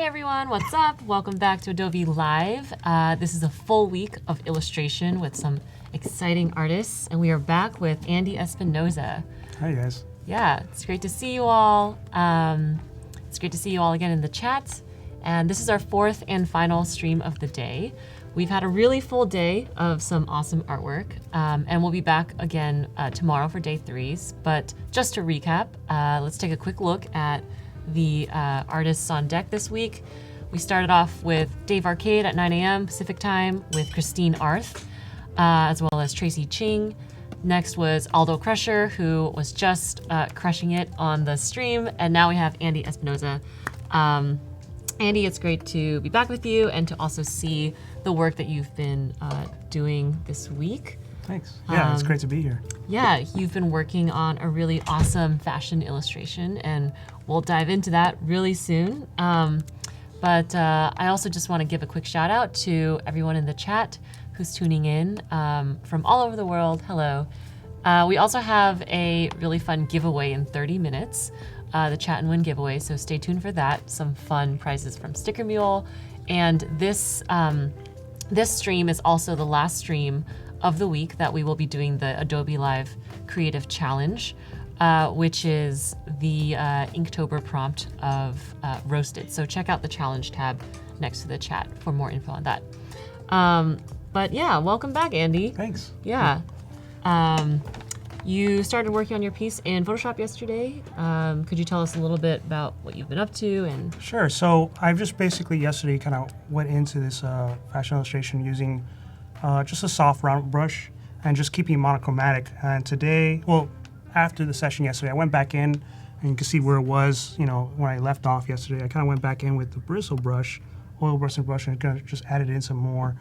everyone, what's up? Welcome back to Adobe Live. This is a full week of illustration with some exciting artists, and we are back with Andy Espinoza. Hi guys. Yeah, it's great to see you all. It's great to see you all again in the chat. And this is our fourth and final stream of the day. We've had a really full day of some awesome artwork, and we'll be back again tomorrow for day 3s. But just to recap, let's take a quick look at the artists on deck this week. We started off with Dave Arcade at 9 a.m. Pacific time with Christine Arth, as well as Tracy Ching. Next was Aldo Crusher, who was just crushing it on the stream. And now we have Andy Espinoza. Andy, it's great to be back with you and to also see the work that you've been doing this week. Thanks. Yeah, it's great to be here. Yeah, you've been working on a really awesome fashion illustration, and we'll dive into that really soon. But I also just want to give a quick shout out to everyone in the chat who's tuning in from all over the world. Hello. We also have a really fun giveaway in 30 minutes, the Chat and Win giveaway, so stay tuned for that. Some fun prizes from Sticker Mule. And this stream is also the last stream of the week that we will be doing the Adobe Live Creative Challenge, which is the Inktober prompt of Roasted. So check out the challenge tab next to the chat for more info on that. But yeah, welcome back, Andy. Thanks. Yeah. You started working on your piece in Photoshop yesterday. Could you tell us a little bit about what you've been up to? And Sure. So I've just basically yesterday kind of went into this fashion illustration using just a soft round brush and just keeping it monochromatic. And today, well, after the session yesterday, I went back in and you can see where it was, you know, when I left off yesterday. I kind of went back in with the bristle brush, oil bristling brush, and kind of just added in some more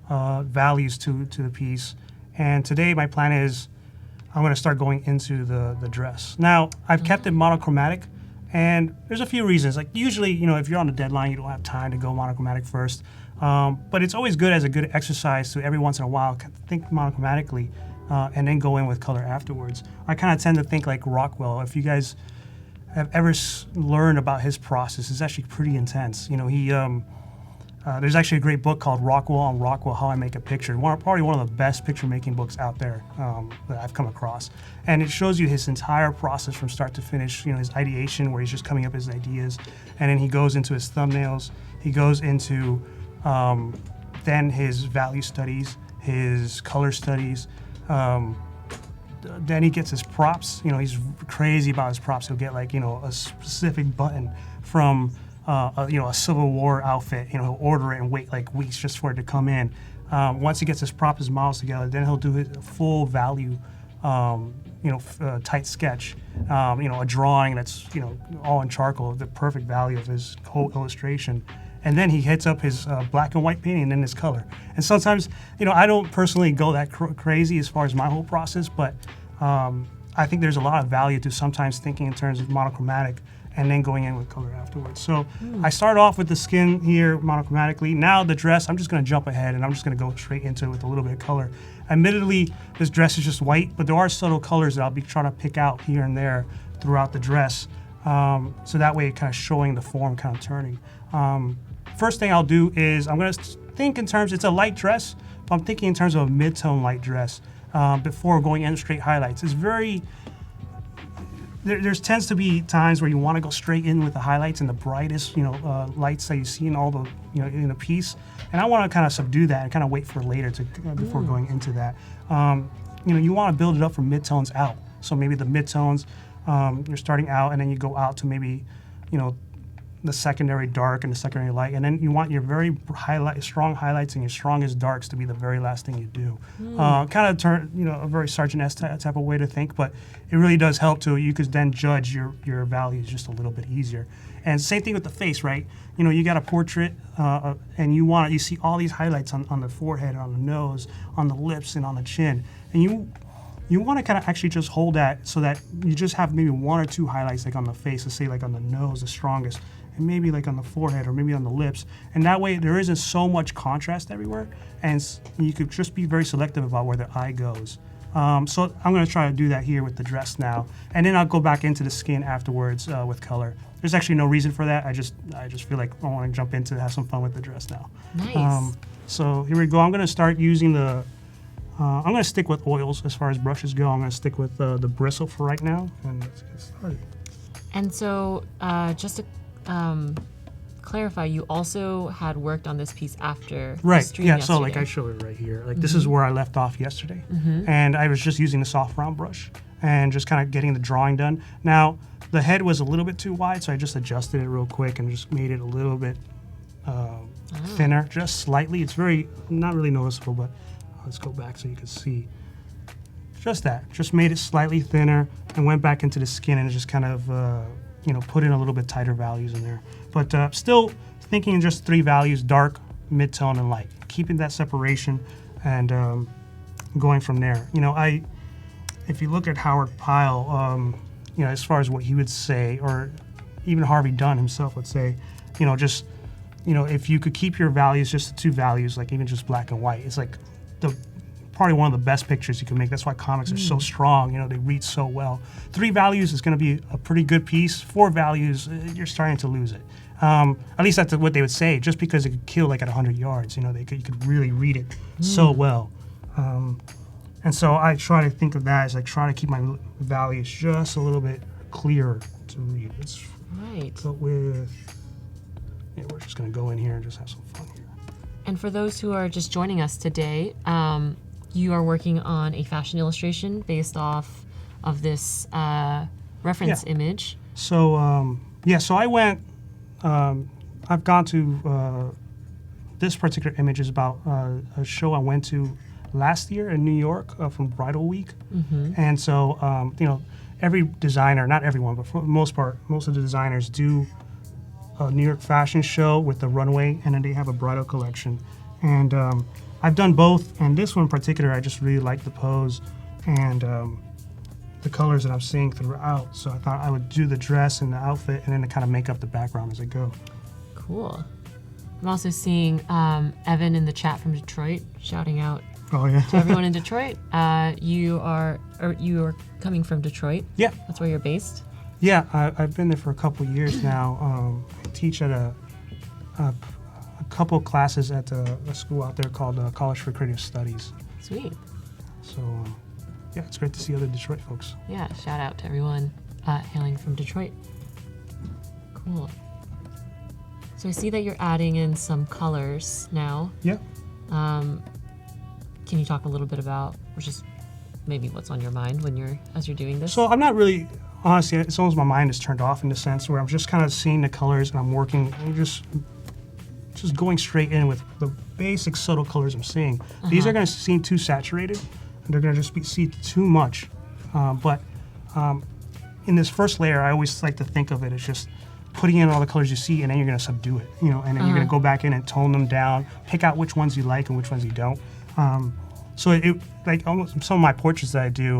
values to the piece. And today my plan is I'm going to start going into the dress. Now, I've kept it monochromatic, and there's a few reasons. Like usually, you know, if you're on a deadline, you don't have time to go monochromatic first. But it's always good as a good exercise to every once in a while think monochromatically and then go in with color afterwards. I kind of tend to think like Rockwell. If you guys have ever learned about his process, it's actually pretty intense. You know, he there's actually a great book called Rockwell on Rockwell, How I Make a Picture. Probably one of the best picture-making books out there that I've come across. And it shows you his entire process from start to finish, you know, his ideation where he's just coming up with his ideas. And then he goes into his thumbnails. He goes into then his value studies, his color studies. Then he gets his props. You know, he's crazy about his props. He'll get like, you know, a specific button from you know, a Civil War outfit. You know, he'll order it and wait like weeks just for it to come in. Once he gets his props, his models together, then he'll do his full value, you know, tight sketch. You know, a drawing that's, you know, all in charcoal, the perfect value of his whole illustration. And then he hits up his black and white painting and then his color. And sometimes, you know, I don't personally go that crazy as far as my whole process, but I think there's a lot of value to sometimes thinking in terms of monochromatic and then going in with color afterwards. So I start off with the skin here monochromatically. Now the dress, I'm just gonna jump ahead and I'm just gonna go straight into it with a little bit of color. Admittedly, this dress is just white, but there are subtle colors that I'll be trying to pick out here and there throughout the dress. So that way, kind of showing the form kind of turning. First thing I'll do is I'm gonna think in terms, it's a light dress, but I'm thinking in terms of a mid-tone light dress before going in straight highlights. It's very, there tends to be times where you want to go straight in with the highlights and the brightest, you know, lights that you see in all the, you know, in a piece. And I want to kind of subdue that and kind of wait for later to before going into that. You know, you want to build it up from midtones out. So maybe the midtones, you're starting out, and then you go out to maybe, you know, the secondary dark and the secondary light, and then you want your very strong highlights and your strongest darks to be the very last thing you do. Kind of turn, you know, a very Sargent-esque type of way to think, but it really does help to, you could then judge your values just a little bit easier. And same thing with the face, right? You know, you got a portrait, and you see all these highlights on the forehead, on the nose, on the lips, and on the chin, and you want to kind of actually just hold that so that you just have maybe one or two highlights like on the face, let's say like on the nose, the strongest, and maybe like on the forehead or maybe on the lips. And that way there isn't so much contrast everywhere, and you could just be very selective about where the eye goes. So I'm going to try to do that here with the dress now, and then I'll go back into the skin afterwards with color. There's actually no reason for that. I just feel like I want to jump into have some fun with the dress now. Nice. So here we go. I'm going to start using the. I'm going to stick with oils as far as brushes go. I'm going to stick with the bristle for right now, and let's get started. And so, just to clarify, you also had worked on this piece after the Right. stream Yeah. yesterday. So like I showed it right here. Like this is where I left off yesterday, and I was just using the soft round brush and just kind of getting the drawing done. Now the head was a little bit too wide, so I just adjusted it real quick and just made it a little bit thinner, just slightly. It's not really noticeable, but let's go back so you can see. Just that. Just made it slightly thinner and went back into the skin and just kind of put in a little bit tighter values in there. But still thinking in just 3 values: dark, mid-tone, and light. Keeping that separation and going from there. If you look at Howard Pyle, as far as what he would say, or even Harvey Dunn himself would say, if you could keep your values just the 2 values, like even just black and white, it's like probably one of the best pictures you can make. That's why comics are so strong. They read so well. 3 values is going to be a pretty good piece. 4 values, you're starting to lose it. At least that's what they would say. Just because it could kill like at 100 yards, you could really read it so well. And so I try to think of that as I try to keep my values just a little bit clearer to read. Let's go with. We're just going to go in here and just have some fun here. And for those who are just joining us today, you are working on a fashion illustration based off of this reference image. So, so I went, I've gone to, this particular image is about a show I went to last year in New York from Bridal Week. And so, every designer, not everyone, but for the most part, most of the designers do a New York fashion show with the runway, and then they have a bridal collection. And I've done both, and this one in particular, I just really like the pose and the colors that I'm seeing throughout. So I thought I would do the dress and the outfit, and then to kind of make up the background as I go. Cool. I'm also seeing Evan in the chat from Detroit shouting out Oh yeah. to everyone in Detroit. You are coming from Detroit. Yeah. That's where you're based. Yeah, I've been there for a couple years now. I teach at a couple classes at a school out there called College for Creative Studies. Sweet. So, it's great to see other Detroit folks. Yeah, shout out to everyone hailing from Detroit. Cool. So I see that you're adding in some colors now. Yeah. Can you talk a little bit about, or just maybe what's on your mind as you're doing this? So I'm not really, honestly, it's almost my mind is turned off in the sense where I'm just kind of seeing the colors and I'm working, and just going straight in with the basic subtle colors I'm seeing. These are going to seem too saturated, and they're going to just see too much. But in this first layer, I always like to think of it as just putting in all the colors you see, and then you're going to subdue it, and then you're going to go back in and tone them down, pick out which ones you like and which ones you don't. So it like almost some of my portraits that I do,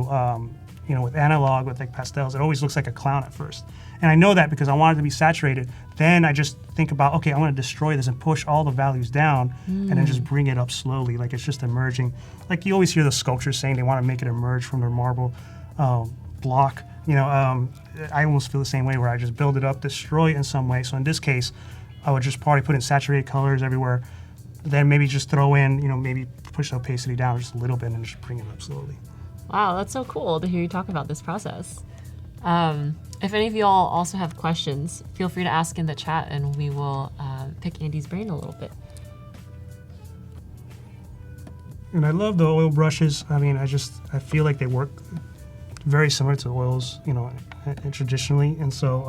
with analog, with like pastels, it always looks like a clown at first. And I know that because I want it to be saturated. Then I just think about, okay, I'm going to destroy this and push all the values down and then just bring it up slowly, like it's just emerging. Like you always hear the sculptors saying they want to make it emerge from their marble block. I almost feel the same way where I just build it up, destroy it in some way. So in this case, I would just probably put in saturated colors everywhere. Then maybe just throw in, maybe push the opacity down just a little bit and just bring it up slowly. Wow, that's so cool to hear you talk about this process. If any of you all also have questions, feel free to ask in the chat and we will pick Andy's brain a little bit. And I love the oil brushes. I mean, I feel like they work very similar to oils, and traditionally. And so,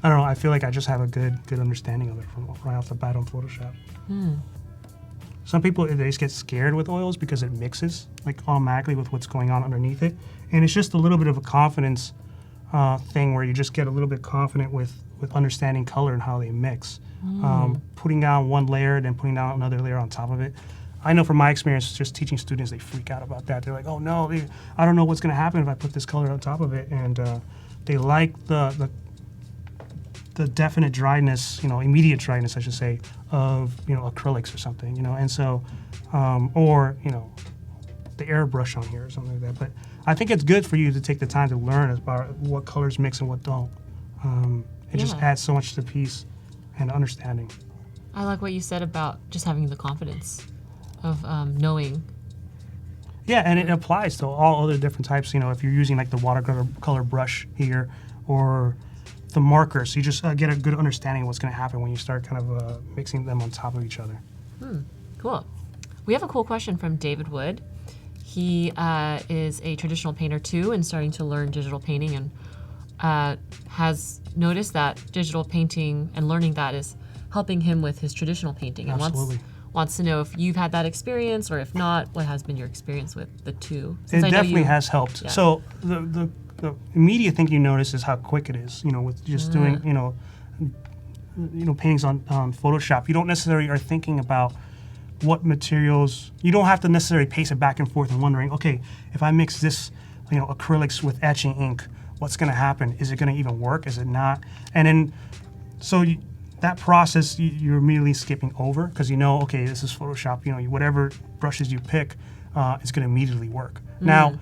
I don't know, I feel like I just have a good understanding of it from right off the bat on Photoshop. Some people, they just get scared with oils because it mixes like automatically with what's going on underneath it. And it's just a little bit of a confidence thing where you just get a little bit confident with understanding color and how they mix. Putting down one layer, then putting down another layer on top of it. I know from my experience, just teaching students, they freak out about that. They're like, oh no, I don't know what's gonna happen if I put this color on top of it. And they like the definite dryness, immediate dryness, I should say, of, acrylics or something, and so, or, the airbrush on here or something like that. But I think it's good for you to take the time to learn about what colors mix and what don't. It just adds so much to the piece and understanding. I like what you said about just having the confidence of knowing. Yeah, and it applies to all other different types. You know, if you're using like the watercolor brush here or the markers, you just get a good understanding of what's going to happen when you start kind of mixing them on top of each other. Cool. We have a cool question from David Wood. He is a traditional painter too and starting to learn digital painting, and has noticed that digital painting and learning that is helping him with his traditional painting. And Absolutely. wants to know if you've had that experience, or if not, what has been your experience with the two? It definitely has helped. Yeah. So the immediate thing you notice is how quick it is. You know, with just doing paintings on Photoshop, you don't necessarily are thinking about what materials. You don't have to necessarily pace it back and forth and wondering, okay, if I mix this, acrylics with etching ink, what's going to happen? Is it going to even work? Is it not? And then, that process you're immediately skipping over because okay, this is Photoshop. Whatever brushes you pick, it's going to immediately work. Now,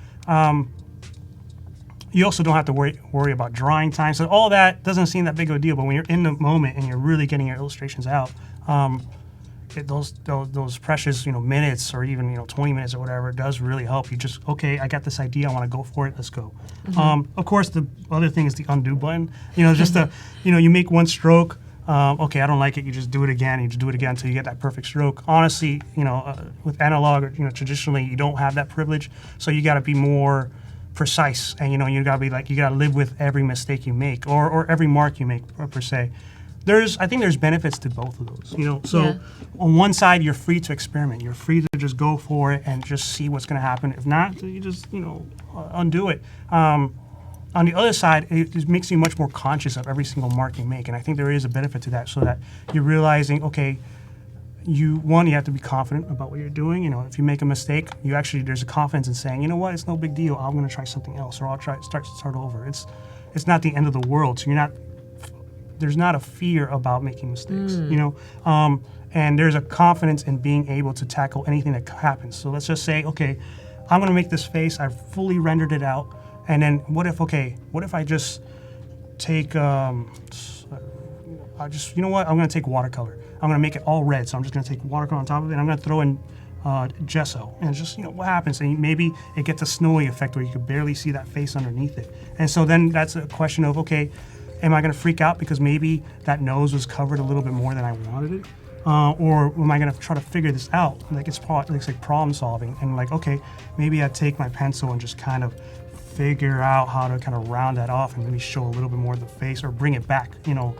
you also don't have to worry about drying time. So all that doesn't seem that big of a deal. But when you're in the moment and you're really getting your illustrations out, those precious minutes or even 20 minutes or whatever does really help you. Just I got this idea, I want to go for it. Let's go. Of course, the other thing is the undo button. Just you make one stroke. Okay, I don't like it. You just do it again. You just do it again until you get that perfect stroke. Honestly, with analog or traditionally, you don't have that privilege. So you got to be more precise, and you got to be you got to live with every mistake you make or every mark you make per se. I think there's benefits to both of those. So on one side, you're free to experiment. You're free to just go for it and just see what's going to happen. If not, you just undo it. On the other side, it just makes you much more conscious of every single mark you make, and I think there is a benefit to that, so that you're realizing, okay, you have to be confident about what you're doing. If you make a mistake, there's a confidence in saying, it's no big deal. I'm going to try something else, or I'll start over. It's not the end of the world. So there's not a fear about making mistakes. And there's a confidence in being able to tackle anything that happens. So let's just say, okay, I'm going to make this face. I've fully rendered it out. And then what if I just take, I'm going to take watercolor. I'm going to make it all red. So I'm just going to take watercolor on top of it. And I'm going to throw in gesso. And just, what happens? And maybe it gets a snowy effect where you can barely see that face underneath it. And so then that's a question of, okay, am I going to freak out because maybe that nose was covered a little bit more than I wanted it? Or am I going to try to figure this out? It's like problem solving. And okay, maybe I take my pencil and just kind of figure out how to kind of round that off and maybe show a little bit more of the face or bring it back, So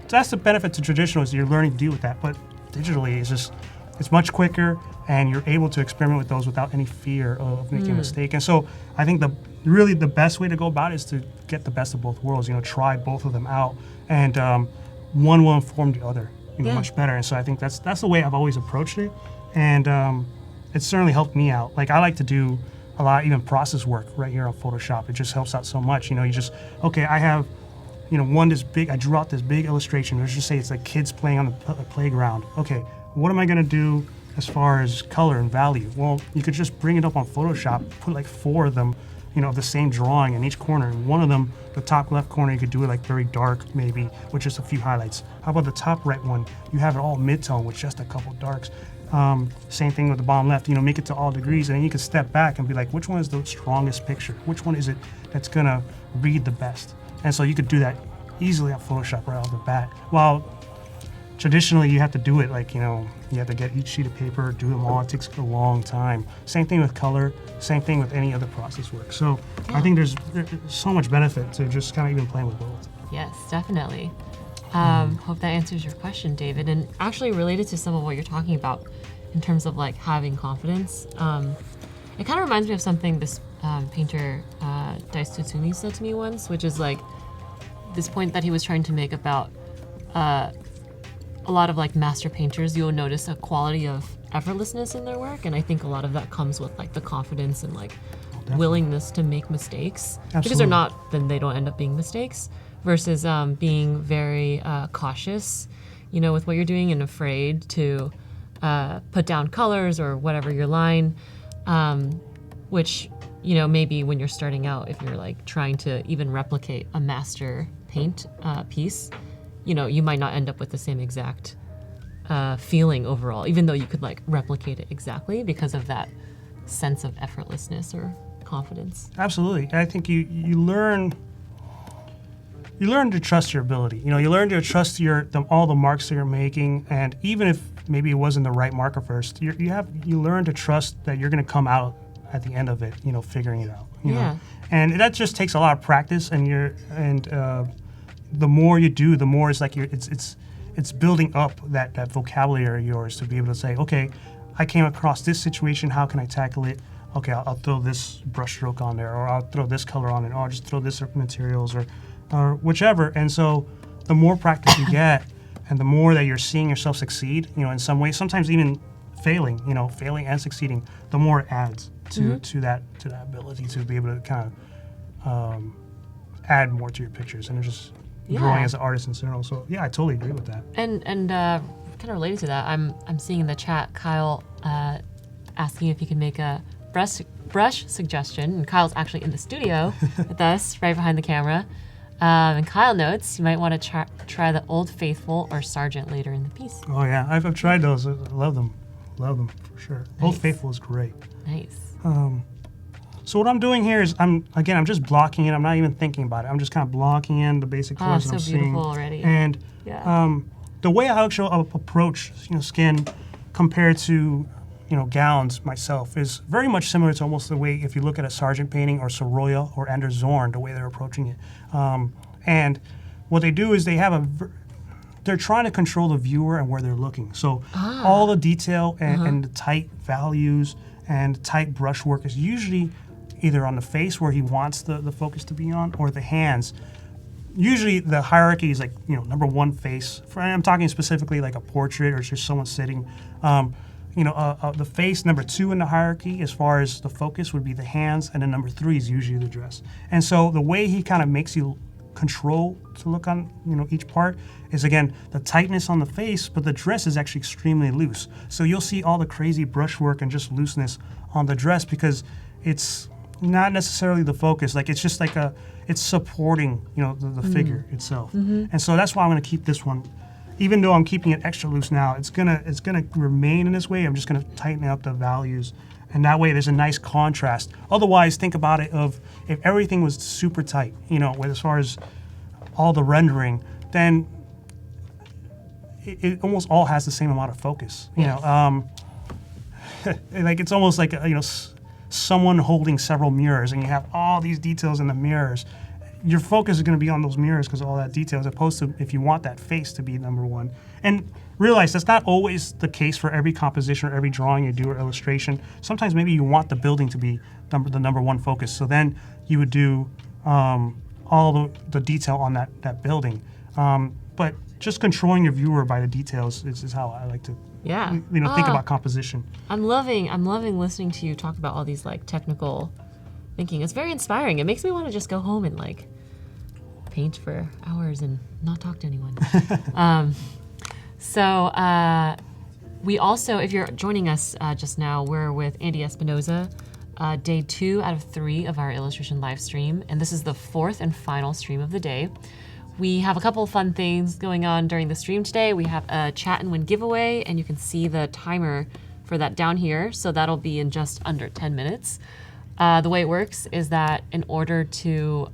that's the benefit to traditional, is you're learning to deal with that. But digitally, it's much quicker, and you're able to experiment with those without any fear of making a mistake. And so I think the best way to go about it is to get the best of both worlds, try both of them out, and one will inform the other, much better. And so I think that's the way I've always approached it, and it's certainly helped me out. I like to do a lot, even process work right here on Photoshop. It just helps out so much. I have, I drew out this big illustration. Let's just say it's like kids playing on the playground. Okay, what am I going to do as far as color and value? Well, you could just bring it up on Photoshop, put 4 of them, the same drawing in each corner. And one of them, the top left corner, you could do it very dark, maybe, with just a few highlights. How about the top right one? You have it all mid-tone with just a couple darks. Same thing with the bottom left, make it to all degrees, and then you can step back and be like, which one is the strongest picture? Which one is it that's gonna read the best? And so you could do that easily on Photoshop right off the bat. While traditionally you have to do it you have to get each sheet of paper, do them all. It takes a long time. Same thing with color, same thing with any other process work. So I think there's so much benefit to just kind of even playing with both. Yes, definitely. Hope that answers your question, David. And actually related to some of what you're talking about in terms of having confidence, it kind of reminds me of something this painter Dice Tutsumi said to me once, which is this point that he was trying to make about a lot of master painters. You'll notice a quality of effortlessness in their work, and I think a lot of that comes with the confidence and willingness to make mistakes. Absolutely. Because they're not, then they don't end up being mistakes. Versus being very cautious, with what you're doing and afraid to put down colors or whatever your line. which, you know, maybe when you're starting out, if you're like trying to even replicate a master paint piece, you know, you might not end up with the same exact feeling overall, even though you could like replicate it exactly because of that sense of effortlessness or confidence. Absolutely. I think you learn to trust your ability. You know, you learn to trust all the marks that you're making, and even if maybe it wasn't the right marker first, you learn to trust that you're going to come out at the end of it, you know, figuring it out. You know? And that just takes a lot of practice, and the more you do, the more it's like it's building up that vocabulary of yours to be able to say, okay, I came across this situation, how can I tackle it? Okay, I'll throw this brush stroke on there, or I'll throw this color on it, or I'll just throw this materials, or whichever. And so the more practice you get, and the more that you're seeing yourself succeed, you know, in some ways, sometimes even failing and succeeding, the more it adds to that ability to be able to kind of add more to your pictures, and just growing as an artist in general. So yeah, I totally agree with that. And kind of related to that, I'm seeing in the chat Kyle asking if he can make a brush suggestion, and Kyle's actually in the studio with us, right behind the camera. And Kyle notes you might want to try the Old Faithful or Sargent later in the piece. Oh yeah, I've tried those. I love them for sure. Nice. Old Faithful is great. Nice. So what I'm doing here is I'm just blocking it. I'm not even thinking about it. I'm just kind of blocking in the basic colors that I'm seeing. So beautiful already. And the way I actually approach skin compared to gowns myself is very much similar to almost the way if you look at a Sargent painting or Sorolla or Anders Zorn, the way they're approaching it. And what they do is they're trying to control the viewer and where they're looking. So all the detail and the tight values and tight brushwork is usually either on the face where he wants the focus to be on, or the hands. Usually the hierarchy is like, number one face. I'm talking specifically like a portrait or just someone sitting. The face, number two in the hierarchy as far as the focus would be the hands, and then number three is usually the dress. And so the way he kind of makes you control to look on each part is, again, the tightness on the face, but the dress is actually extremely loose. So you'll see all the crazy brushwork and just looseness on the dress because it's not necessarily the focus. Like it's just like it's supporting the figure itself. And so that's why I'm going to keep this one. Even though I'm keeping it extra loose now, it's gonna remain in this way. I'm just gonna tighten up the values, and that way there's a nice contrast. Otherwise, think about it of if everything was super tight, as far as all the rendering, then it almost all has the same amount of focus. Like it's almost like someone holding several mirrors, and you have all these details in the mirrors. Your focus is going to be on those mirrors because of all that detail, as opposed to if you want that face to be number one. And realize that's not always the case for every composition or every drawing you do or illustration. Sometimes maybe you want the building to be the number one focus. So then you would do all the detail on that building. But just controlling your viewer by the details is how I like to think about composition. I'm loving listening to you talk about all these like technical thinking. It's very inspiring. It makes me want to just go home and like paint for hours and not talk to anyone. We also, if you're joining us just now, we're with Andy Espinoza, day 2 out of 3 of our illustration live stream, and this is the 4th and final stream of the day. We have a couple of fun things going on during the stream today. We have a chat and win giveaway, and you can see the timer for that down here, so that'll be in just under 10 minutes. The way it works is that in order to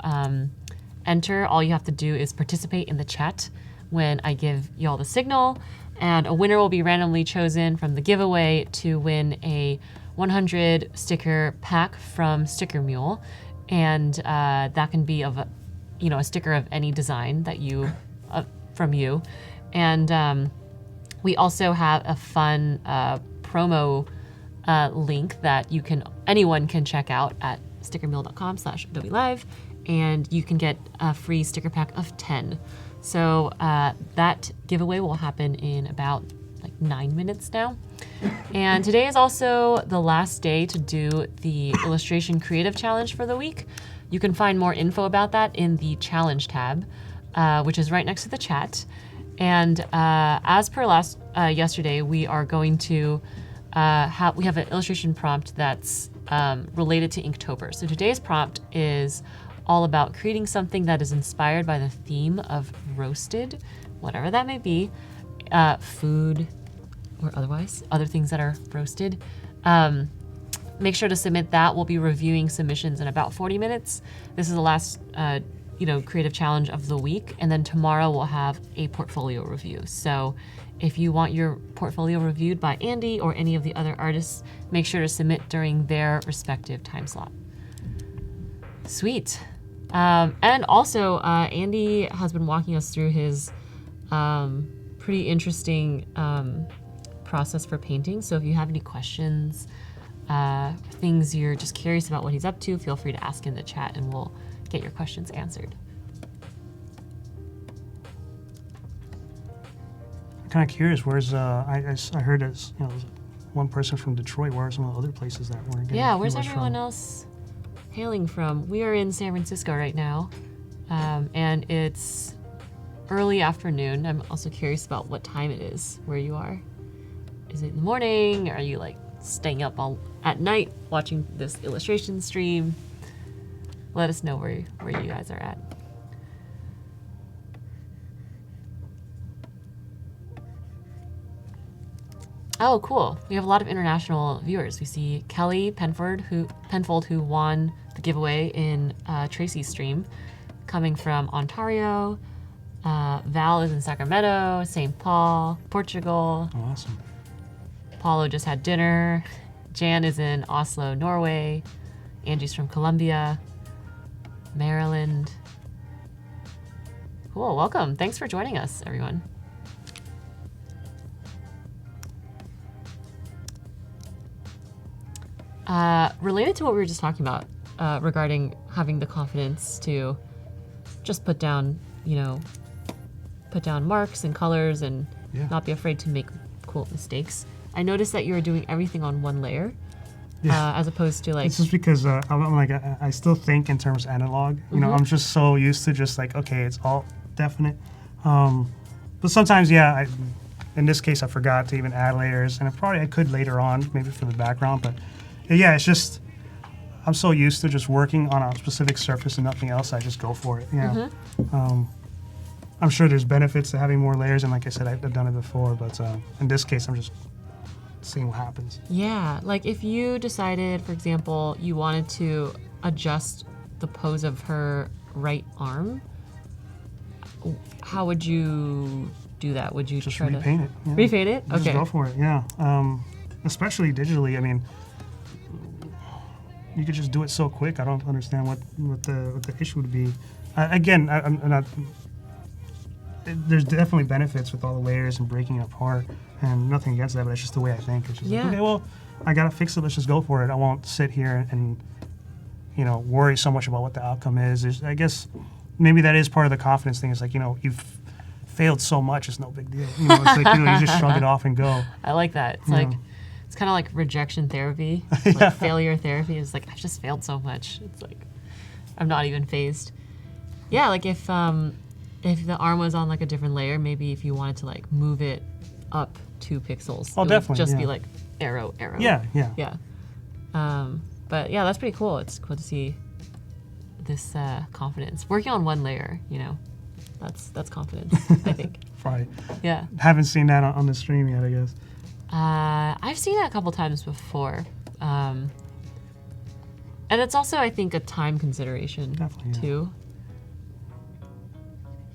enter, all you have to do is participate in the chat when I give you all the signal, and a winner will be randomly chosen from the giveaway to win a 100 sticker pack from Sticker Mule, and that can be of a sticker of any design that from you. And we also have a fun promo link that anyone can check out at stickermill.com/Adobe Live, and you can get a free sticker pack of 10. So that giveaway will happen in about 9 minutes now. And today is also the last day to do the Illustration Creative Challenge for the week. You can find more info about that in the Challenge tab, which is right next to the chat. And as per yesterday, we are going to we have an illustration prompt that's related to Inktober. So today's prompt is all about creating something that is inspired by the theme of roasted, whatever that may be, food or otherwise, other things that are roasted. Make sure to submit that. We'll be reviewing submissions in about 40 minutes. This is the last creative challenge of the week, and then tomorrow we'll have a portfolio review. So if you want your portfolio reviewed by Andy or any of the other artists, make sure to submit during their respective time slot. Sweet. And also, Andy has been walking us through his pretty interesting process for painting. So if you have any questions, things you're just curious about what he's up to, feel free to ask in the chat and we'll get your questions answered. I'm kind of curious. Where's I heard there's one person from Detroit. Where are some of the other places that weren't getting? Yeah, where's everyone from? else hailing from? We are in San Francisco right now, and it's early afternoon. I'm also curious about what time it is where you are. Is it in the morning? Are you like staying up all at night watching this illustration stream? Let us know where you guys are at. Oh, cool. We have a lot of international viewers. We see Kelly Penfold, who won the giveaway in Tracy's stream, coming from Ontario. Val is in Sacramento, St. Paul, Portugal. Awesome. Paulo just had dinner. Jan is in Oslo, Norway. Angie's from Colombia, Maryland. Cool, welcome. Thanks for joining us, everyone. Related to what we were just talking about regarding having the confidence to just put down marks and colors and not be afraid to make cool mistakes. I noticed that you were doing everything on one layer, as opposed to like. It's just because I'm like I still think in terms of analog. I'm just so used to just like okay, it's all definite. But sometimes, in this case, I forgot to even add layers, and I could later on, maybe for the background. But yeah, it's just I'm so used to just working on a specific surface and nothing else. I just go for it. I'm sure there's benefits to having more layers, and like I said, I've done it before. But in this case, I'm just seeing what happens. Yeah, like if you decided, for example, you wanted to adjust the pose of her right arm, how would you do that? Would you Just try repaint to it. Yeah. repaint it? Just Okay. go for it. Yeah. Especially digitally. I mean, you could just do it so quick. I don't understand what the issue would be. Again, I'm not. There's definitely benefits with all the layers and breaking it apart, and nothing against that. But it's just the way I think. It's just like, okay, well, I gotta fix it. Let's just go for it. I won't sit here and worry so much about what the outcome is. I guess maybe that is part of the confidence thing. It's like you've failed so much, it's no big deal. It's like you just shrug it off and go. I like that. It's like it's kind of like rejection therapy, like failure therapy. It's like I've just failed so much. It's like I'm not even phased. Yeah, like if the arm was on like a different layer, maybe if you wanted to like move it up 2 pixels, Oh, it definitely, would just be yeah. like arrow. Yeah. Yeah. But yeah, that's pretty cool. It's cool to see this confidence. Working on one layer, that's confidence, I think. Probably. Yeah. Haven't seen that on the stream yet, I guess. I've seen that a couple times before. And it's also, I think, a time consideration Definitely, yeah. too.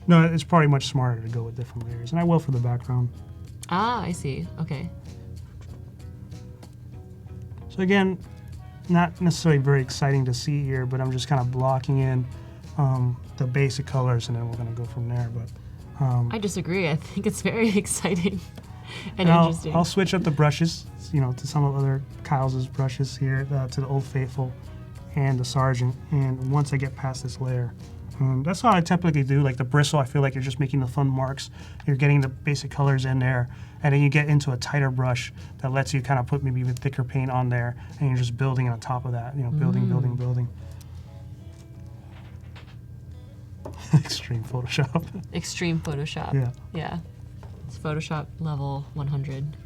No, it's probably much smarter to go with different layers, and I will for the background. Ah, I see. Okay. So again, not necessarily very exciting to see here, but I'm just kind of blocking in the basic colors, and then we're going to go from there. But I disagree. I think it's very exciting and I'll interesting. switch up the brushes, to some of other Kyle's brushes here, to the Old Faithful and the Sargent. And once I get past this layer, that's how I typically do. Like the bristle, I feel like you're just making the fun marks. You're getting the basic colors in there, and then you get into a tighter brush that lets you kind of put maybe even thicker paint on there, and you're just building on top of that. Building. Extreme Photoshop. Extreme Photoshop. Yeah. Yeah. It's Photoshop level 100.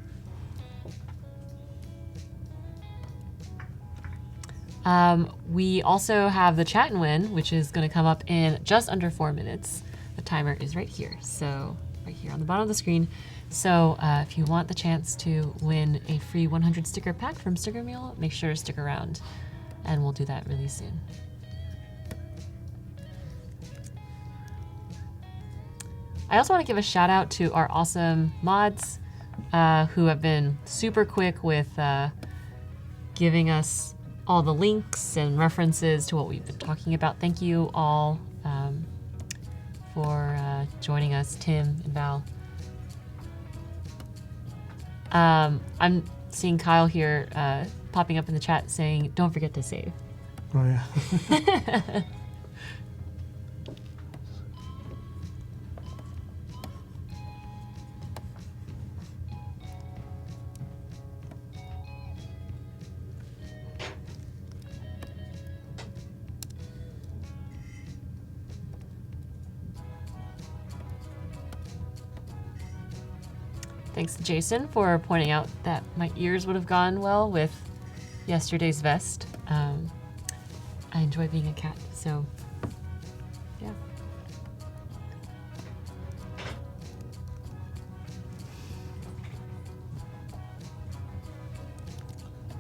We also have the chat and win, which is going to come up in just under 4 minutes. The timer is right here, so right here on the bottom of the screen. So if you want the chance to win a free 100 sticker pack from Sticker Mule, make sure to stick around, and we'll do that really soon. I also want to give a shout out to our awesome mods who have been super quick with giving us all the links and references to what we've been talking about. Thank you all for joining us, Tim and Val. I'm seeing Kyle here popping up in the chat saying, don't forget to save. Oh, yeah. Thanks to Jason for pointing out that my ears would have gone well with yesterday's vest. I enjoy being a cat, so yeah.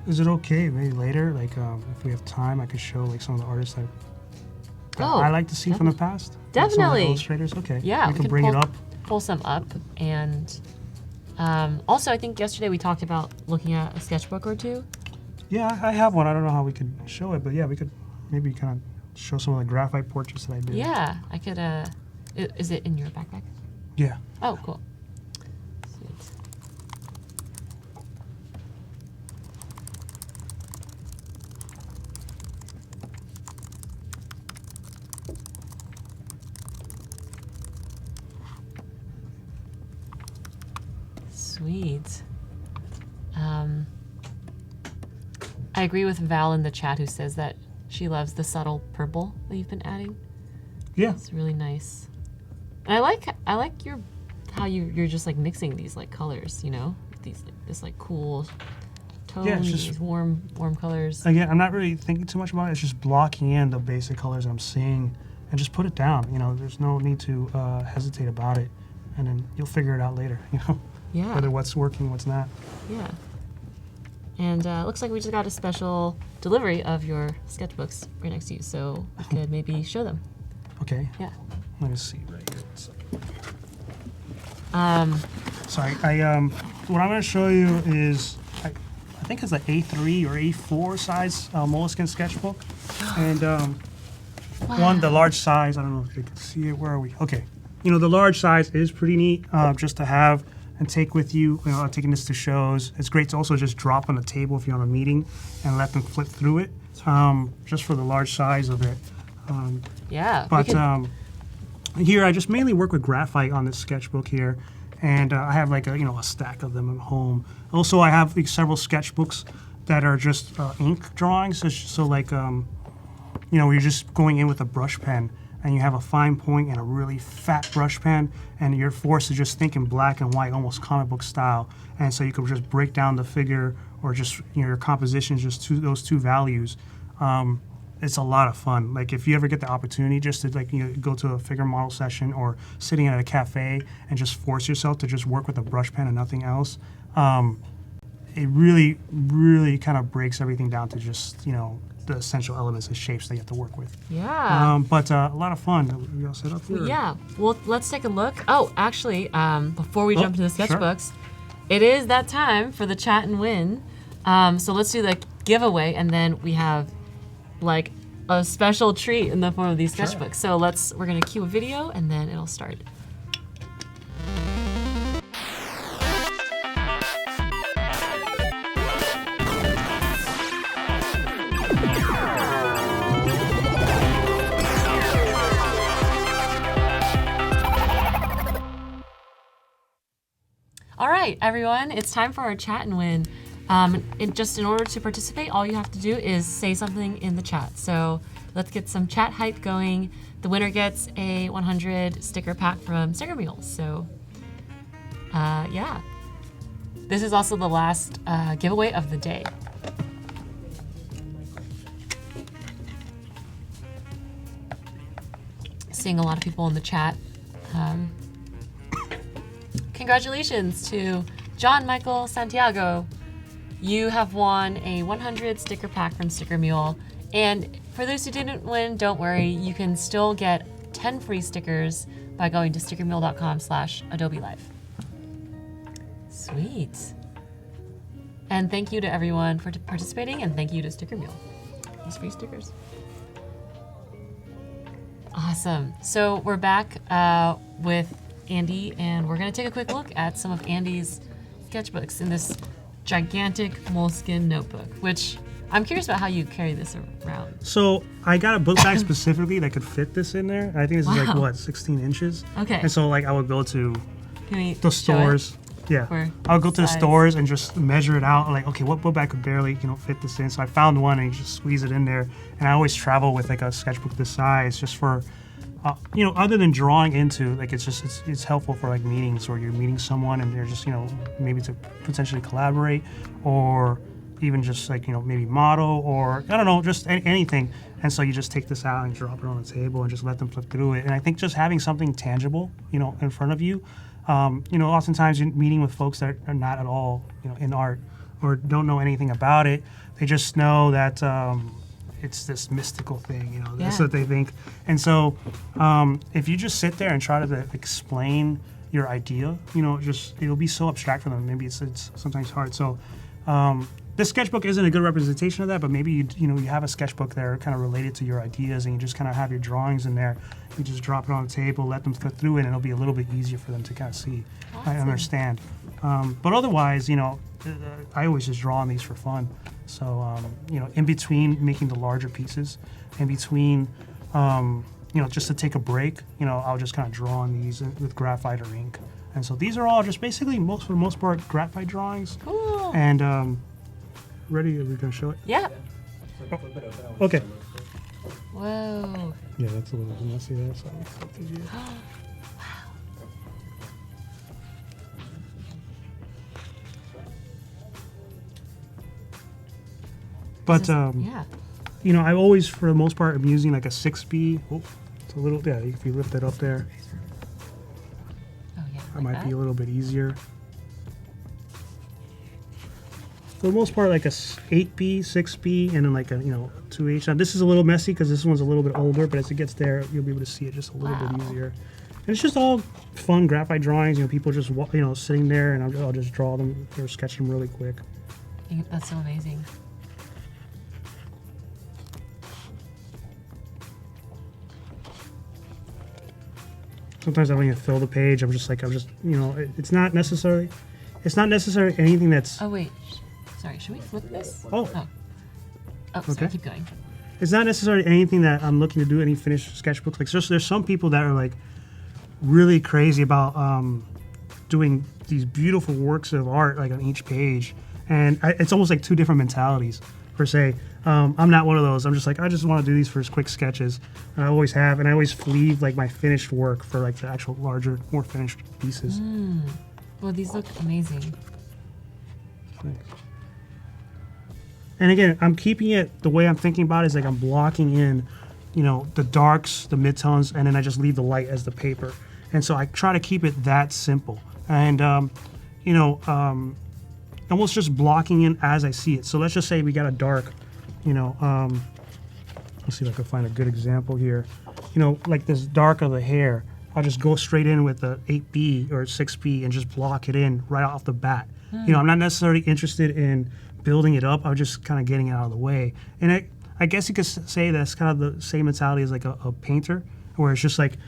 Is it okay maybe later, like if we have time, I could show like some of the artists that Oh, I like to see from the past? Like some of the definitely. illustrators? Okay. Yeah, We we can could bring it up. pull some up. And also, I think yesterday we talked about looking at a sketchbook or two. Yeah, I have one. I don't know how we could show it, but yeah, we could maybe kind of show some of the graphite portraits that I did. Yeah, I could. Is it in your backpack? Yeah. Oh, cool. Sweet. Sweet. I agree with Val in the chat who says that she loves the subtle purple that you've been adding. Yeah. It's really nice. And I like your how you're just like mixing these like colors, you know? These this like cool tone, Yeah, it's just- these warm colors. Again, I'm not really thinking too much about it. It's just blocking in the basic colors I'm seeing and just put it down. You know, there's no need to hesitate about it. And then you'll figure it out later, you know, Yeah. whether what's working, what's not. Yeah. And it looks like we just got a special delivery of your sketchbooks right next to you, so we could maybe show them. Okay. Yeah. Let me see right here. Um, Sorry, what I'm going to show you is, I think it's an A3 or A4 size moleskin sketchbook. And one, the large size, I don't know if you can see it, where are we? Okay. You know, the large size is pretty neat just to have and take with you. You know, I'm taking this to shows. It's great to also just drop on the table if you're on a meeting and let them flip through it, just for the large size of it. yeah. But here, I just mainly work with graphite on this sketchbook here, and I have like a stack of them at home. Also, I have like several sketchbooks that are just ink drawings. So like, you're just going in with a brush pen, and you have a fine point and a really fat brush pen, and you're forced to just think in black and white, almost comic book style. And so you can just break down the figure or just your composition, just those two values. It's a lot of fun. Like if you ever get the opportunity just to go to a figure model session or sitting at a cafe and just force yourself to just work with a brush pen and nothing else, it really, really kind of breaks everything down to just, the essential elements and shapes that you have to work with. Yeah. But a lot of fun. We all set up here? Yeah. Well, let's take a look. Oh, actually, before we jump into the sure. sketchbooks, it is that time for the chat and win. So let's do the giveaway, and then we have like a special treat in the form of these sketchbooks. So we're gonna cue a video, and then it'll start. All right, everyone, it's time for our chat and win. In order to participate, all you have to do is say something in the chat. So let's get some chat hype going. The winner gets a 100 sticker pack from Sticker Mule. So, yeah. This is also the last giveaway of the day. seeing a lot of people in the chat. Congratulations to John Michael Santiago. You have won a 100 sticker pack from Sticker Mule. And for those who didn't win, don't worry. You can still get 10 free stickers by going to stickermule.com/Adobe Live. Sweet. And thank you to everyone for participating, and thank you to Sticker Mule. These free stickers. Awesome. So we're back with Andy, and we're going to take a quick look at some of Andy's sketchbooks in this gigantic moleskin notebook, which I'm curious about how you carry this around. So I got a book bag specifically that could fit this in there. I think this is like, what, 16 inches? Okay. And so like I would go to the stores. Yeah. I would go to the stores and just measure it out. Like, okay, what book bag could barely, fit this in? So I found one and you just squeeze it in there. And I always travel with like a sketchbook this size just for, other than drawing into, like it's helpful for like meetings or you're meeting someone and they're just, maybe to potentially collaborate or even just like, maybe model or I don't know, just anything. And so you just take this out and drop it on the table and just let them flip through it. And I think just having something tangible, in front of you, oftentimes you're meeting with folks that are not at all, in art or don't know anything about it. They just know that it's this mystical thing, that's what they think. And so if you just sit there and try to explain your idea, it'll be so abstract for them. Maybe it's sometimes hard. So this sketchbook isn't a good representation of that, but maybe you have a sketchbook that are kind of related to your ideas and you just kind of have your drawings in there. You just drop it on the table, let them flip through it, and it'll be a little bit easier for them to kind of see and understand. But otherwise, I always just draw on these for fun. So, in between making the larger pieces, in between, just to take a break, I'll just kind of draw on these with graphite or ink. And so these are all just basically, for the most part, graphite drawings. Cool. And ready? Are we going to show it? Yeah. Oh. Okay. Whoa. Yeah, that's a little messy there. So wow. But I always, for the most part, I'm using like a 6B. Oh, it's a little. Yeah, if you lift it up there, that might be a little bit easier. For the most part, like a 8B, 6B, and then like a 2H. Now this is a little messy because this one's a little bit older, but as it gets there, you'll be able to see it just a little bit easier. And it's just all fun graphite drawings. People just sitting there, and I'll just draw them or sketch them really quick. That's so amazing. Sometimes I don't even fill the page. I'm just it's not necessarily anything that's. Oh wait. Sorry, should we flip this? Oh, sorry, okay. Keep going. It's not necessarily anything that I'm looking to do, any finished sketchbooks. Like, there's some people that are, like, really crazy about doing these beautiful works of art, like, on each page. And it's almost like two different mentalities, per se. I'm not one of those. I'm just like, I just want to do these for quick sketches. And I always have. And I always leave, like, my finished work for, like, the actual larger, more finished pieces. Well, these look amazing. Thanks. And again, I'm keeping it, the way I'm thinking about it is like I'm blocking in, the darks, the midtones, and then I just leave the light as the paper. And so I try to keep it that simple. And, almost just blocking in as I see it. So let's just say we got a dark, let's see if I can find a good example here. Like this dark of the hair, I'll just go straight in with the 8B or 6B and just block it in right off the bat. I'm not necessarily interested in building it up. I'm just kind of getting it out of the way. And I guess you could say that's kind of the same mentality as like a painter, where it's just like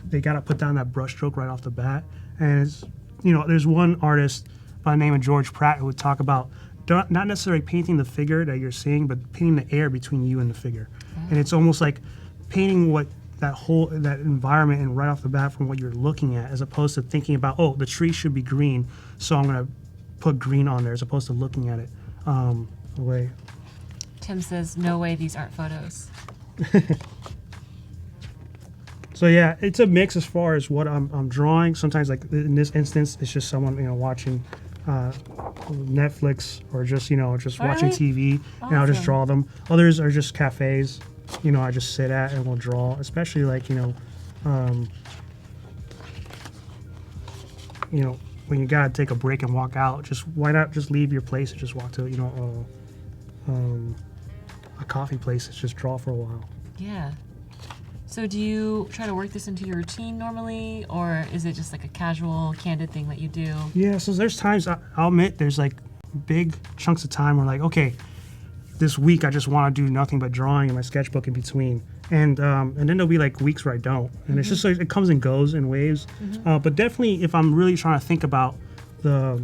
they got to put down that brush stroke right off the bat. And it's, there's one artist by the name of George Pratt who would talk about not necessarily painting the figure that you're seeing, but painting the air between you and the figure. And it's almost like painting that environment and right off the bat from what you're looking at, as opposed to thinking about, oh, the tree should be green, so I'm going to put green on there, as opposed to looking at it away. Tim says, no way these aren't photos. So yeah, it's a mix as far as what I'm drawing. Sometimes, like in this instance, it's just someone watching Netflix or just watching TV, and I'll just draw them. Others are just cafes, I just sit at and will draw. Especially like you know, when you gotta take a break and walk out, just why not just leave your place and just walk to, you know, a coffee place and just draw for a while. Yeah. So do you try to work this into your routine normally, or is it just like a casual, candid thing that you do? Yeah, so there's times, I'll admit, there's like big chunks of time where like, okay, this week I just want to do nothing but drawing in my sketchbook in between. And then there'll be like weeks where I don't. And it's just like, it comes and goes in waves. But definitely if I'm really trying to think about the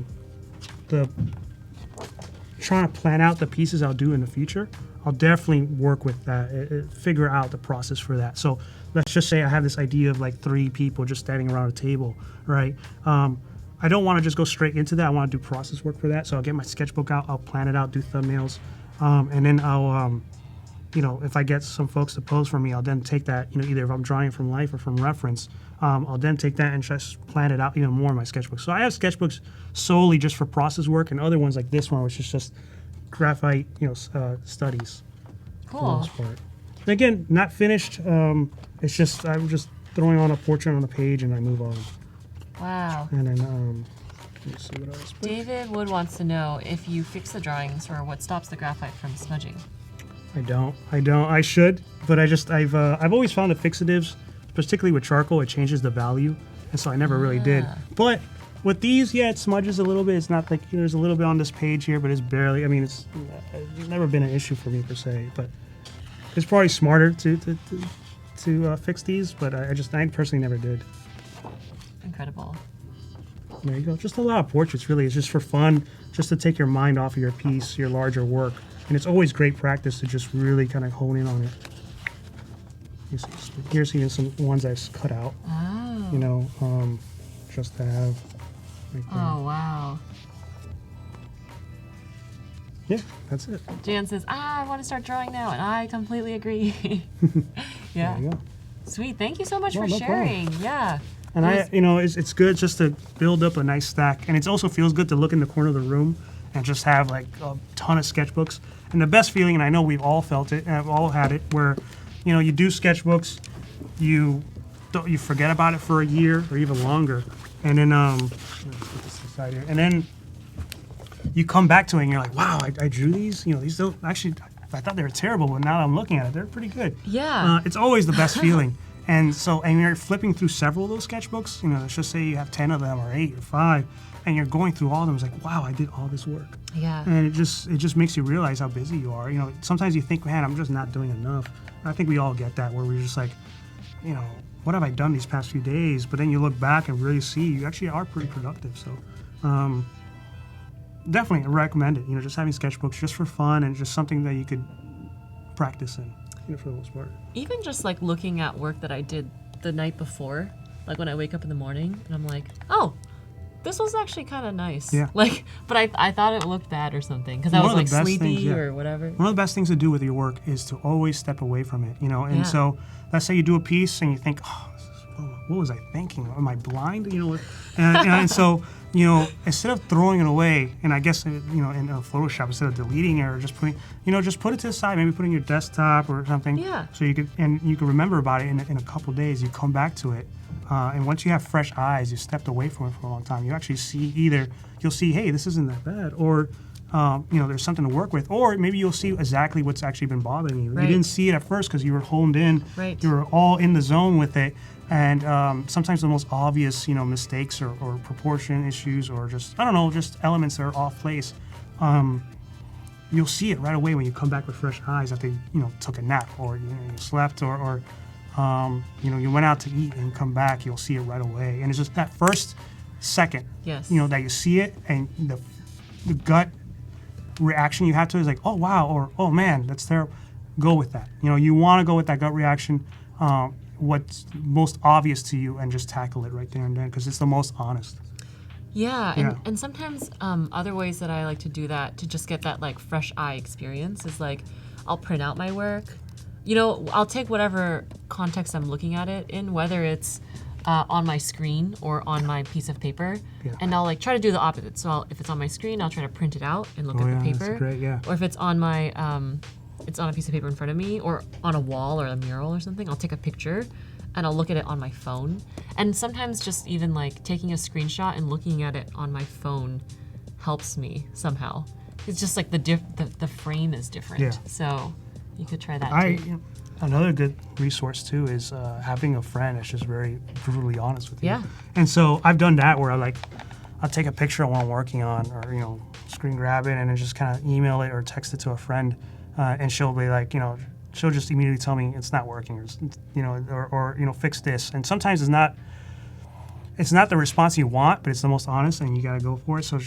trying to plan out the pieces I'll do in the future, I'll definitely work with that, figure out the process for that. So let's just say I have this idea of like 3 people just standing around a table, right? I don't want to just go straight into that. I want to do process work for that. So I'll get my sketchbook out, I'll plan it out, do thumbnails, and then I'll, you know, if I get some folks to pose for me, I'll then take that, you know, either if I'm drawing from life or from reference, I'll then take that and just plan it out even more in my sketchbook. So I have sketchbooks solely just for process work, and other ones like this one, which is just graphite, you know, studies. For the Cool. most part. And again, not finished. It's just I'm just throwing on a portrait on the page and I move on. Wow. And then let me see what else. David Wood wants to know if you fix the drawings or what stops the graphite from smudging. I don't. I should, but I've always found that fixatives, particularly with charcoal, it changes the value, and so I never really did. But with these, yeah, it smudges a little bit. It's not like, you know, there's a little bit on this page here, but it's barely. I mean, it's never been an issue for me per se. But it's probably smarter to fix these. But I personally never did. Incredible. There you go. Just a lot of portraits, really. It's just for fun, just to take your mind off of your piece, your larger work. And it's always great practice to just really kind of hone in on it. Here's even some ones I've cut out. Oh. You know, just to have. Like that. Oh, wow. Yeah, that's it. Jan says, I want to start drawing now, and I completely agree. Yeah. There you go. Sweet. Thank you so much No, for no sharing. Yeah. And you know, it's good just to build up a nice stack, and it also feels good to look in the corner of the room and just have like a ton of sketchbooks. And the best feeling, and I know we've all felt it, and I've all had it, where, you know, you do sketchbooks, you forget about it for a year or even longer, and then let me put this aside here, and then you come back to it and you're like, wow, I drew these. You know, these don't actually. I thought they were terrible, but now that I'm looking at it, they're pretty good. Yeah. It's always the best feeling. And so, and you're flipping through several of those sketchbooks, you know, let's just say you have 10 of them or 8 or 5, and you're going through all of them. It's like, wow, I did all this work. Yeah. And it just makes you realize how busy you are. You know, sometimes you think, man, I'm just not doing enough. I think we all get that, where we're just like, you know, what have I done these past few days? But then you look back and really see you actually are pretty productive. So definitely recommend it. You know, just having sketchbooks just for fun and just something that you could practice in, you know, for the most part. Even just like looking at work that I did the night before, like when I wake up in the morning and I'm like, oh, this was actually kind of nice. Yeah. Like, but I thought it looked bad or something because I One was of the like best sleepy things, yeah. or whatever. One of the best things to do with your work is to always step away from it, you know. And Yeah. so, let's say you do a piece and you think, oh, what was I thinking? Am I blind? You know, and so, you know, instead of throwing it away, and I guess, you know, in Photoshop, instead of deleting it or just putting, you know, just put it to the side, maybe put it in your desktop or something. Yeah. So you can remember about it in a couple days. You come back to it, and once you have fresh eyes, you stepped away from it for a long time. You actually see you'll see, hey, this isn't that bad, or you know, there's something to work with, or maybe you'll see exactly what's actually been bothering you. Right. You didn't see it at first because you were honed in. Right. You were all in the zone with it. And sometimes the most obvious, you know, mistakes or proportion issues or just, I don't know, just elements that are off place, you'll see it right away when you come back with fresh eyes that they, you know, took a nap or you slept or you know, you went out to eat and come back, you'll see it right away. And it's just that first second, Yes. you know, that you see it and the gut reaction you have to it is like, oh, wow, or oh, man, that's terrible. Go with that. You know, you want to go with that gut reaction. What's most obvious to you and just tackle it right there and then because it's the most honest. Yeah, and sometimes other ways that I like to do that to just get that like fresh eye experience is like I'll print out my work. You know, I'll take whatever context I'm looking at it in, whether it's on my screen or on my piece of paper, and I'll like try to do the opposite. So if it's on my screen, I'll try to print it out and look at the paper. That's great, yeah. Or if it's on my it's on a piece of paper in front of me or on a wall or a mural or something, I'll take a picture and I'll look at it on my phone. And sometimes just even like taking a screenshot and looking at it on my phone helps me somehow. It's just like the frame is different. Yeah. So you could try that too. Another good resource too is having a friend that's just very brutally honest with you. Yeah. And so I've done that where I'll take a picture of what I'm working on, or screen grab it and then just kind of email it or text it to a friend, and she'll be like, she'll just immediately tell me it's not working, or fix this. And sometimes it's not the response you want, but it's the most honest, and you got to go for it. So,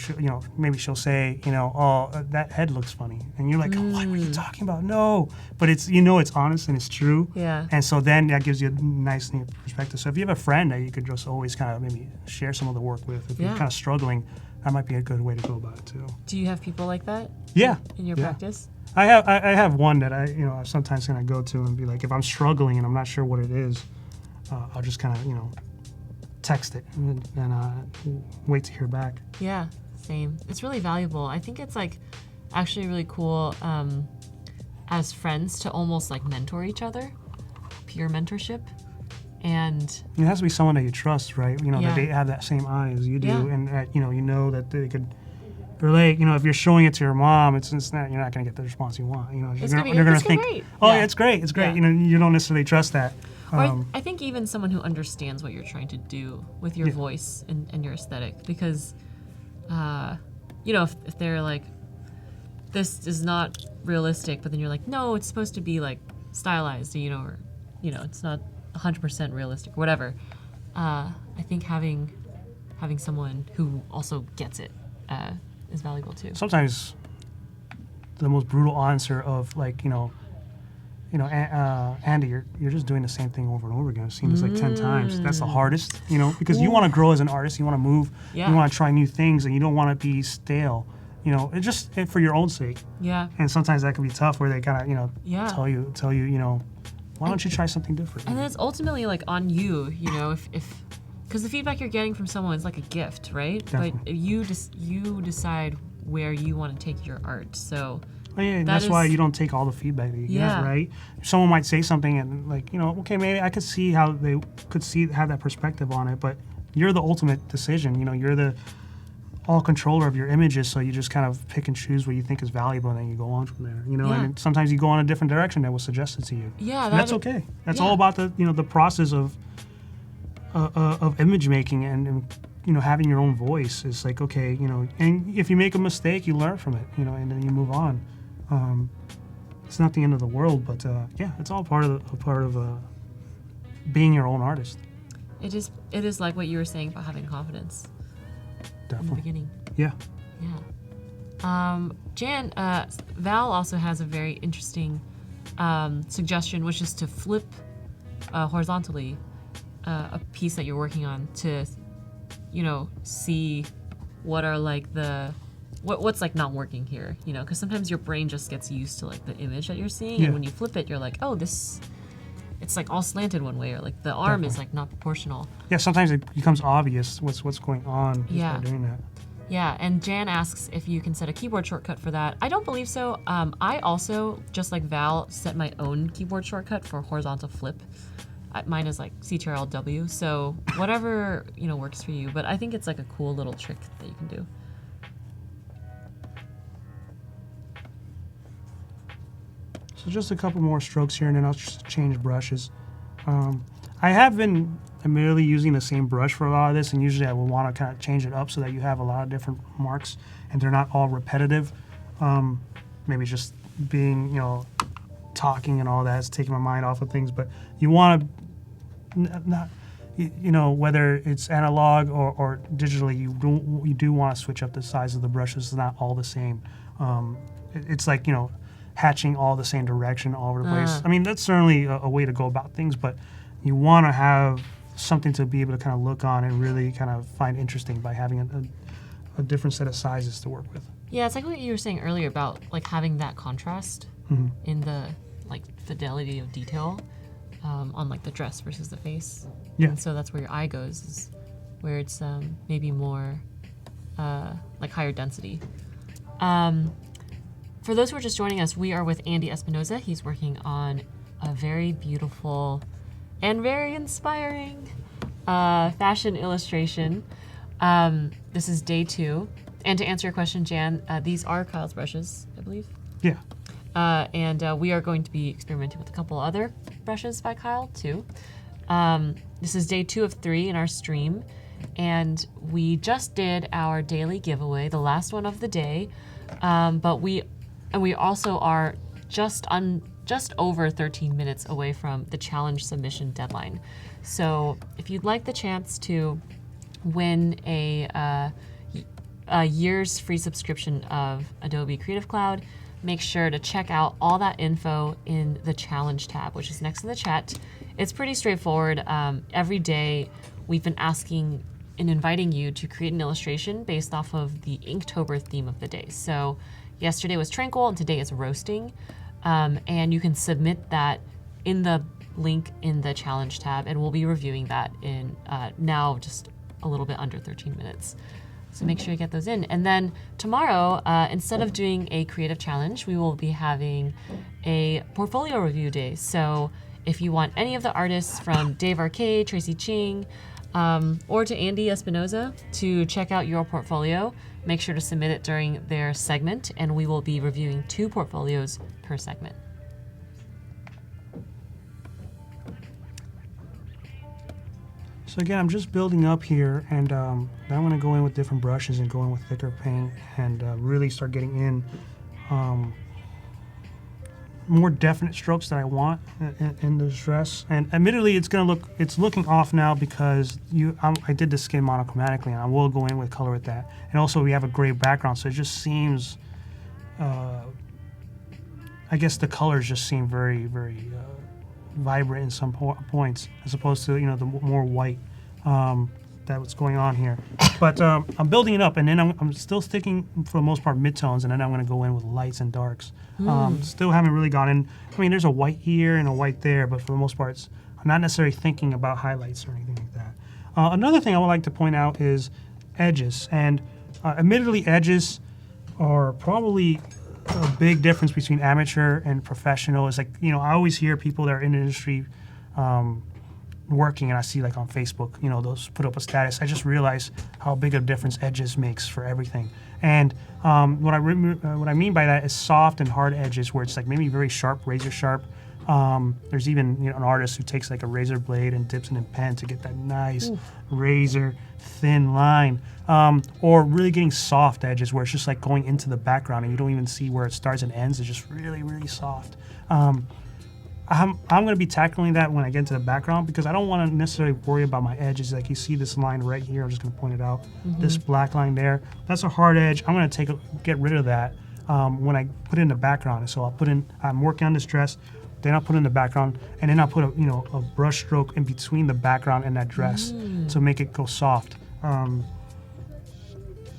maybe she'll say, oh, that head looks funny. And you're like, oh, what were you talking about? No. But it's honest and it's true. Yeah. And so then that gives you a nice perspective. So if you have a friend that you could just always kind of maybe share some of the work with, if you're kind of struggling, that might be a good way to go about it too. Do you have people like that? Yeah. In your practice? I have one that I sometimes kind of go to and be like, if I'm struggling and I'm not sure what it is, I'll just kind of, text it and wait to hear back. Yeah, same. It's really valuable. I think it's like actually really cool as friends to almost like mentor each other, peer mentorship. And it has to be someone that you trust, right? That they have that same eye as you do, and that, that they could relate. If you're showing it to your mom, it's not, you're not going to get the response you want. They're going to think, great. Oh, yeah, it's great. It's great. Yeah. You don't necessarily trust that. Or I think even someone who understands what you're trying to do with your voice and your aesthetic, because, if they're like, this is not realistic, but then you're like, no, it's supposed to be like stylized, or, it's not 100% realistic, whatever. I think having someone who also gets it is valuable too. Sometimes the most brutal answer of like, Andy, you're just doing the same thing over and over again. I've seen this like 10 times. That's the hardest, because you want to grow as an artist, you want to move, you want to try new things, and you don't want to be stale. It's just for your own sake. Yeah. And sometimes that can be tough, where they kind of, tell you, why don't you try something different? And then it's ultimately like on you, if because the feedback you're getting from someone is like a gift, right? Definitely. But you decide where you want to take your art. So. Oh, yeah, that's why you don't take all the feedback that you get, right? Someone might say something and like, okay, maybe I could see how they could have that perspective on it, but you're the ultimate decision. You're the all controller of your images, so you just kind of pick and choose what you think is valuable, and then you go on from there. And sometimes you go in a different direction that was suggested to you. Yeah, and that's okay. That's all about the process of image making and having your own voice. Is like, okay, and if you make a mistake, you learn from it, and then you move on. It's not the end of the world, but it's all part of being your own artist. It is like what you were saying about having confidence. Definitely. In the beginning. Yeah. Jan, Val also has a very interesting suggestion, which is to flip horizontally a piece that you're working on to, see what are like what's like not working here, because sometimes your brain just gets used to like the image that you're seeing, and when you flip it, you're like, oh, it's like all slanted one way, or like the arm is like not proportional. Yeah, sometimes it becomes obvious what's going on just by doing that. Yeah, and Jan asks if you can set a keyboard shortcut for that. I don't believe so. I also, just like Val, set my own keyboard shortcut for horizontal flip. Mine is like CTRL-W, so whatever works for you. But I think it's like a cool little trick that you can do. So just a couple more strokes here, and then I'll just change brushes. I have been admittedly using the same brush for a lot of this, and usually I will want to kind of change it up so that you have a lot of different marks, and they're not all repetitive. Maybe just being, talking and all that is taking my mind off of things, but you want to not, whether it's analog or digitally, you do want to switch up the size of the brushes. It's not all the same. It's like, hatching all the same direction all over the place. I mean, that's certainly a way to go about things, but you want to have something to be able to kind of look on and really kind of find interesting by having a different set of sizes to work with. Yeah, it's like what you were saying earlier about like having that contrast in the like fidelity of detail on like the dress versus the face. Yeah. And so that's where your eye goes, is where it's maybe more like higher density. For those who are just joining us, we are with Andy Espinoza. He's working on a very beautiful and very inspiring fashion illustration. This is day 2. And to answer your question, Jan, these are Kyle's brushes, I believe. Yeah. And we are going to be experimenting with a couple other brushes by Kyle too. This is day 2 of 3 in our stream, and we just did our daily giveaway, the last one of the day. But we also are just over 13 minutes away from the challenge submission deadline. So if you'd like the chance to win a year's free subscription of Adobe Creative Cloud, make sure to check out all that info in the challenge tab, which is next to the chat. It's pretty straightforward. Every day we've been asking and inviting you to create an illustration based off of the Inktober theme of the day. So yesterday was Tranquil and today is Roasting. And you can submit that in the link in the challenge tab, and we'll be reviewing that in now just a little bit under 13 minutes. So make sure you get those in. And then tomorrow, instead of doing a creative challenge, we will be having a portfolio review day. So if you want any of the artists from Dave Arcade, Tracy Ching, or to Andy Espinoza to check out your portfolio, make sure to submit it during their segment, and we will be reviewing 2 portfolios per segment. So again, I'm just building up here, and now I'm going to go in with different brushes and go in with thicker paint and really start getting in more definite strokes that I want in this dress. And admittedly, it's looking off now because I did the skin monochromatically, and I will go in with color with that. And also, we have a gray background, so it just seems, I guess the colors just seem very, very vibrant in some points, as opposed to the more white that was going on here. But I'm building it up, and then I'm still sticking for the most part midtones, and then I'm going to go in with lights and darks. Still haven't really gone in. I mean, there's a white here and a white there, but for the most part, I'm not necessarily thinking about highlights or anything like that. Another thing I would like to point out is edges, and admittedly, edges are probably a big difference between amateur and professional. It's like, I always hear people that are in the industry working, and I see like on Facebook, those put up a status. I just realized how big a difference edges makes for everything. And what I mean by that is soft and hard edges, where it's like maybe very sharp, razor sharp. There's even an artist who takes like a razor blade and dips it in pen to get that nice razor thin line. Or really getting soft edges where it's just like going into the background and you don't even see where it starts and ends. It's just really, really soft. I'm going to be tackling that when I get into the background because I don't want to necessarily worry about my edges. Like you see this line right here, I'm just going to point it out. This black line there, that's a hard edge. I'm going to get rid of that when I put it in the background. So I'm working on this dress, then I'll put it in the background, and then I'll put a brush stroke in between the background and that dress to make it go soft.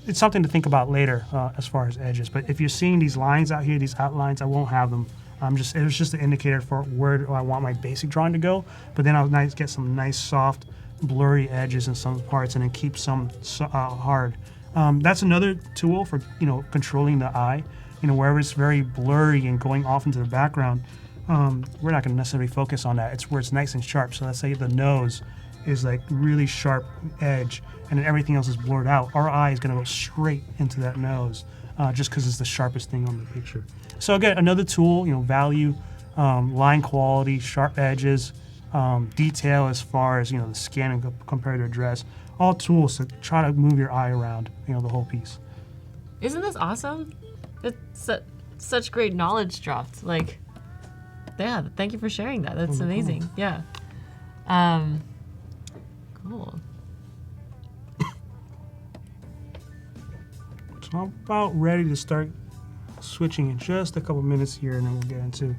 It's something to think about later as far as edges. But if you're seeing these lines out here, these outlines, I won't have them. It was just an indicator for where do I want my basic drawing to go. But then I'll get some nice, soft, blurry edges in some parts, and then keep some hard. That's another tool for controlling the eye. Wherever it's very blurry and going off into the background, we're not going to necessarily focus on that. It's where it's nice and sharp. So let's say the nose is like really sharp edge, and then everything else is blurred out. Our eye is going to go straight into that nose, just because it's the sharpest thing on the picture. So again, another tool, value, line quality, sharp edges, detail as far as the skin and compared to a dress. All tools to try to move your eye around, the whole piece. Isn't this awesome? It's such great knowledge dropped. Like, yeah, thank you for sharing that. That's amazing. Cool. Yeah. Cool. So I'm about ready to start switching in just a couple minutes here, and then we'll get into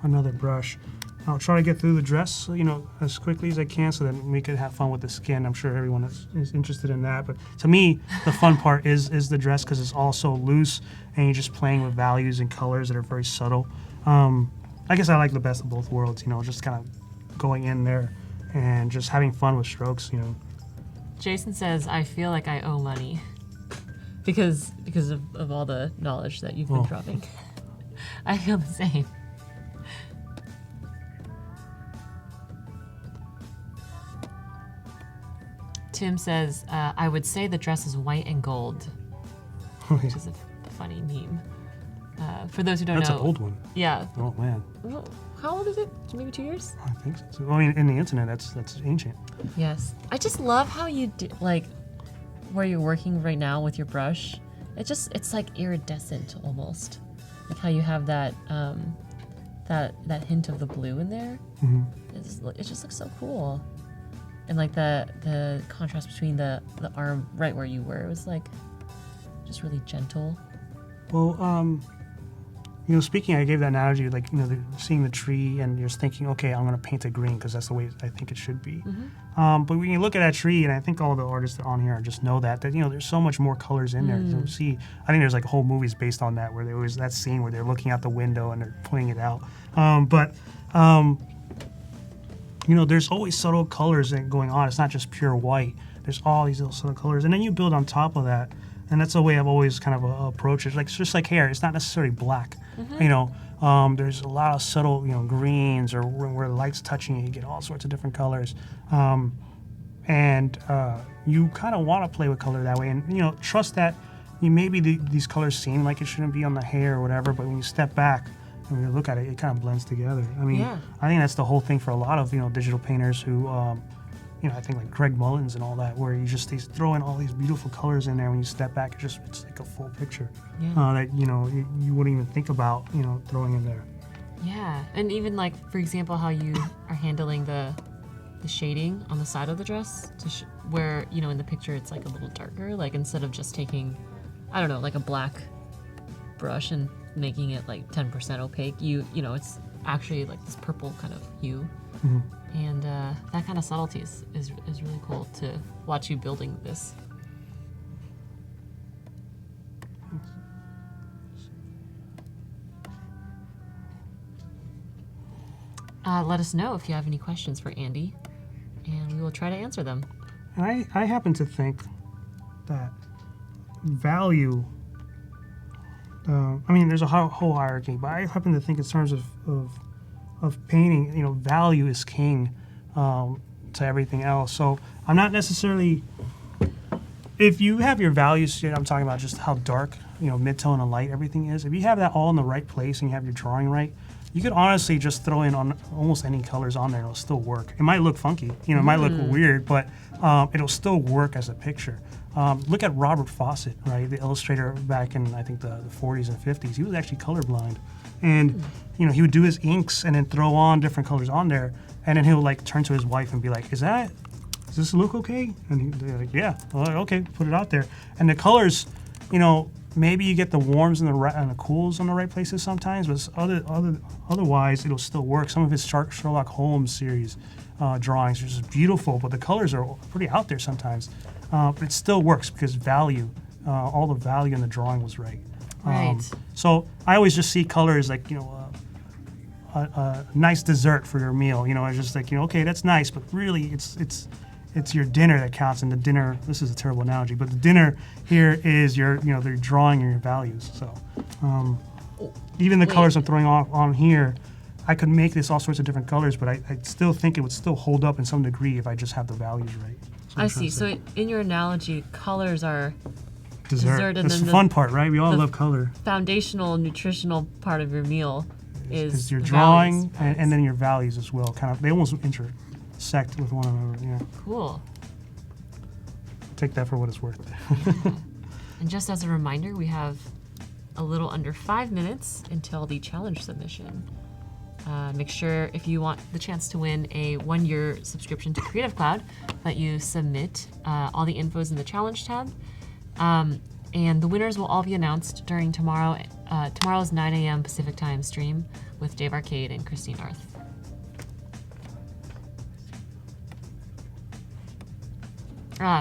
another brush. I'll try to get through the dress, as quickly as I can, so that we can have fun with the skin. I'm sure everyone is interested in that. But to me, the fun part is the dress, because it's all so loose, and you're just playing with values and colors that are very subtle. I guess I like the best of both worlds. Just kind of going in there and just having fun with strokes. Jason says, "I feel like I owe money." Because of all the knowledge that you've been dropping. I feel the same. Tim says, I would say the dress is white and gold, which is a funny meme. For those who don't know. That's an old one. Yeah. Oh, man. Well, how old is it? Maybe 2 years? I think so. I mean, in the internet, that's ancient. Yes. I just love how you do, like, where you're working right now with your brush. It's like iridescent almost. Like how you have that that hint of the blue in there. Mm-hmm. It just looks so cool. And like the contrast between the arm right where you were, it was like just really gentle. Well, you know, speaking, I gave that analogy, like, you know, seeing the tree and you're just thinking, okay, I'm going to paint it green because that's the way I think it should be. Mm-hmm. But when you look at that tree, and I think all the artists that are on here just know that, you know, there's so much more colors in there. So see, I think there's like whole movies based on that, where there was that scene where they're looking out the window and they're pointing it out. You know, there's always subtle colors going on. It's not just pure white. There's all these little subtle colors. And then you build on top of that. And that's the way I've always kind of approached it. Like, it's just like hair. It's not necessarily black. You know, there's a lot of subtle, you know, greens, or where the light's touching it, you get all sorts of different colors. And you kind of want to play with color that way. And, you know, trust that maybe these colors seem like it shouldn't be on the hair or whatever, but when you step back and when you look at it, it kind of blends together. I mean, I think that's the whole thing for a lot of, you know, digital painters who, you know, I think like Greg Mullins and all that, where he's throwing all these beautiful colors in there. When you step back, it's like a full picture that, you know, you wouldn't even think about, you know, throwing in there. Yeah, and even like, for example, how you are handling the shading on the side of the dress, where, you know, in the picture it's like a little darker, like instead of just taking, I don't know, like a black brush and making it like 10% opaque, you know, it's actually like this purple kind of hue. Mm-hmm. And that kind of subtlety is really cool to watch you building this. Let us know if you have any questions for Andy, and we will try to answer them. And I happen to think that value, I mean, there's a whole hierarchy, but I happen to think in terms of painting, you know, value is king to everything else. So I'm not necessarily, if you have your values, I'm talking about just how dark, you know, mid-tone and light everything is. If you have that all in the right place and you have your drawing right, you could honestly just throw in on almost any colors on there and it'll still work. It might look funky, you know, it might look weird, but it'll still work as a picture. Look at Robert Fawcett, right? The illustrator back in, I think, the 40s and 50s. He was actually colorblind. And, you know, he would do his inks and then throw on different colors on there. And then he'll, like, turn to his wife and be like, does this look okay? And they're like, yeah, well, okay, put it out there. And the colors, you know, maybe you get the warms and the cools on the right places sometimes, but otherwise it'll still work. Some of his Sherlock Holmes series drawings are just beautiful, but the colors are pretty out there sometimes. But it still works because value, all the value in the drawing was right. Right. So I always just see color as like, you know, a nice dessert for your meal. You know, it's just like, you know, okay, that's nice, but really it's your dinner that counts. And the dinner, this is a terrible analogy, but the dinner here is your, you know, their drawing and your values. So even the colors I'm throwing off on here, I could make this all sorts of different colors, but I still think it would still hold up in some degree if I just have the values right. I see. So in your analogy, colors are dessert. and That's then the fun part, right? We all love color. Foundational, nutritional part of your meal is your drawing and then your values as well. Kind of, they almost intersect with one another. Yeah. Cool. Take that for what it's worth. And just as a reminder, we have a little under 5 minutes until the challenge submission. Make sure if you want the chance to win a 1-year subscription to Creative Cloud that you submit. All the info's in the challenge tab. And the winners will all be announced during tomorrow's 9 a.m. Pacific Time stream with Dave Arcade and Christine Arth.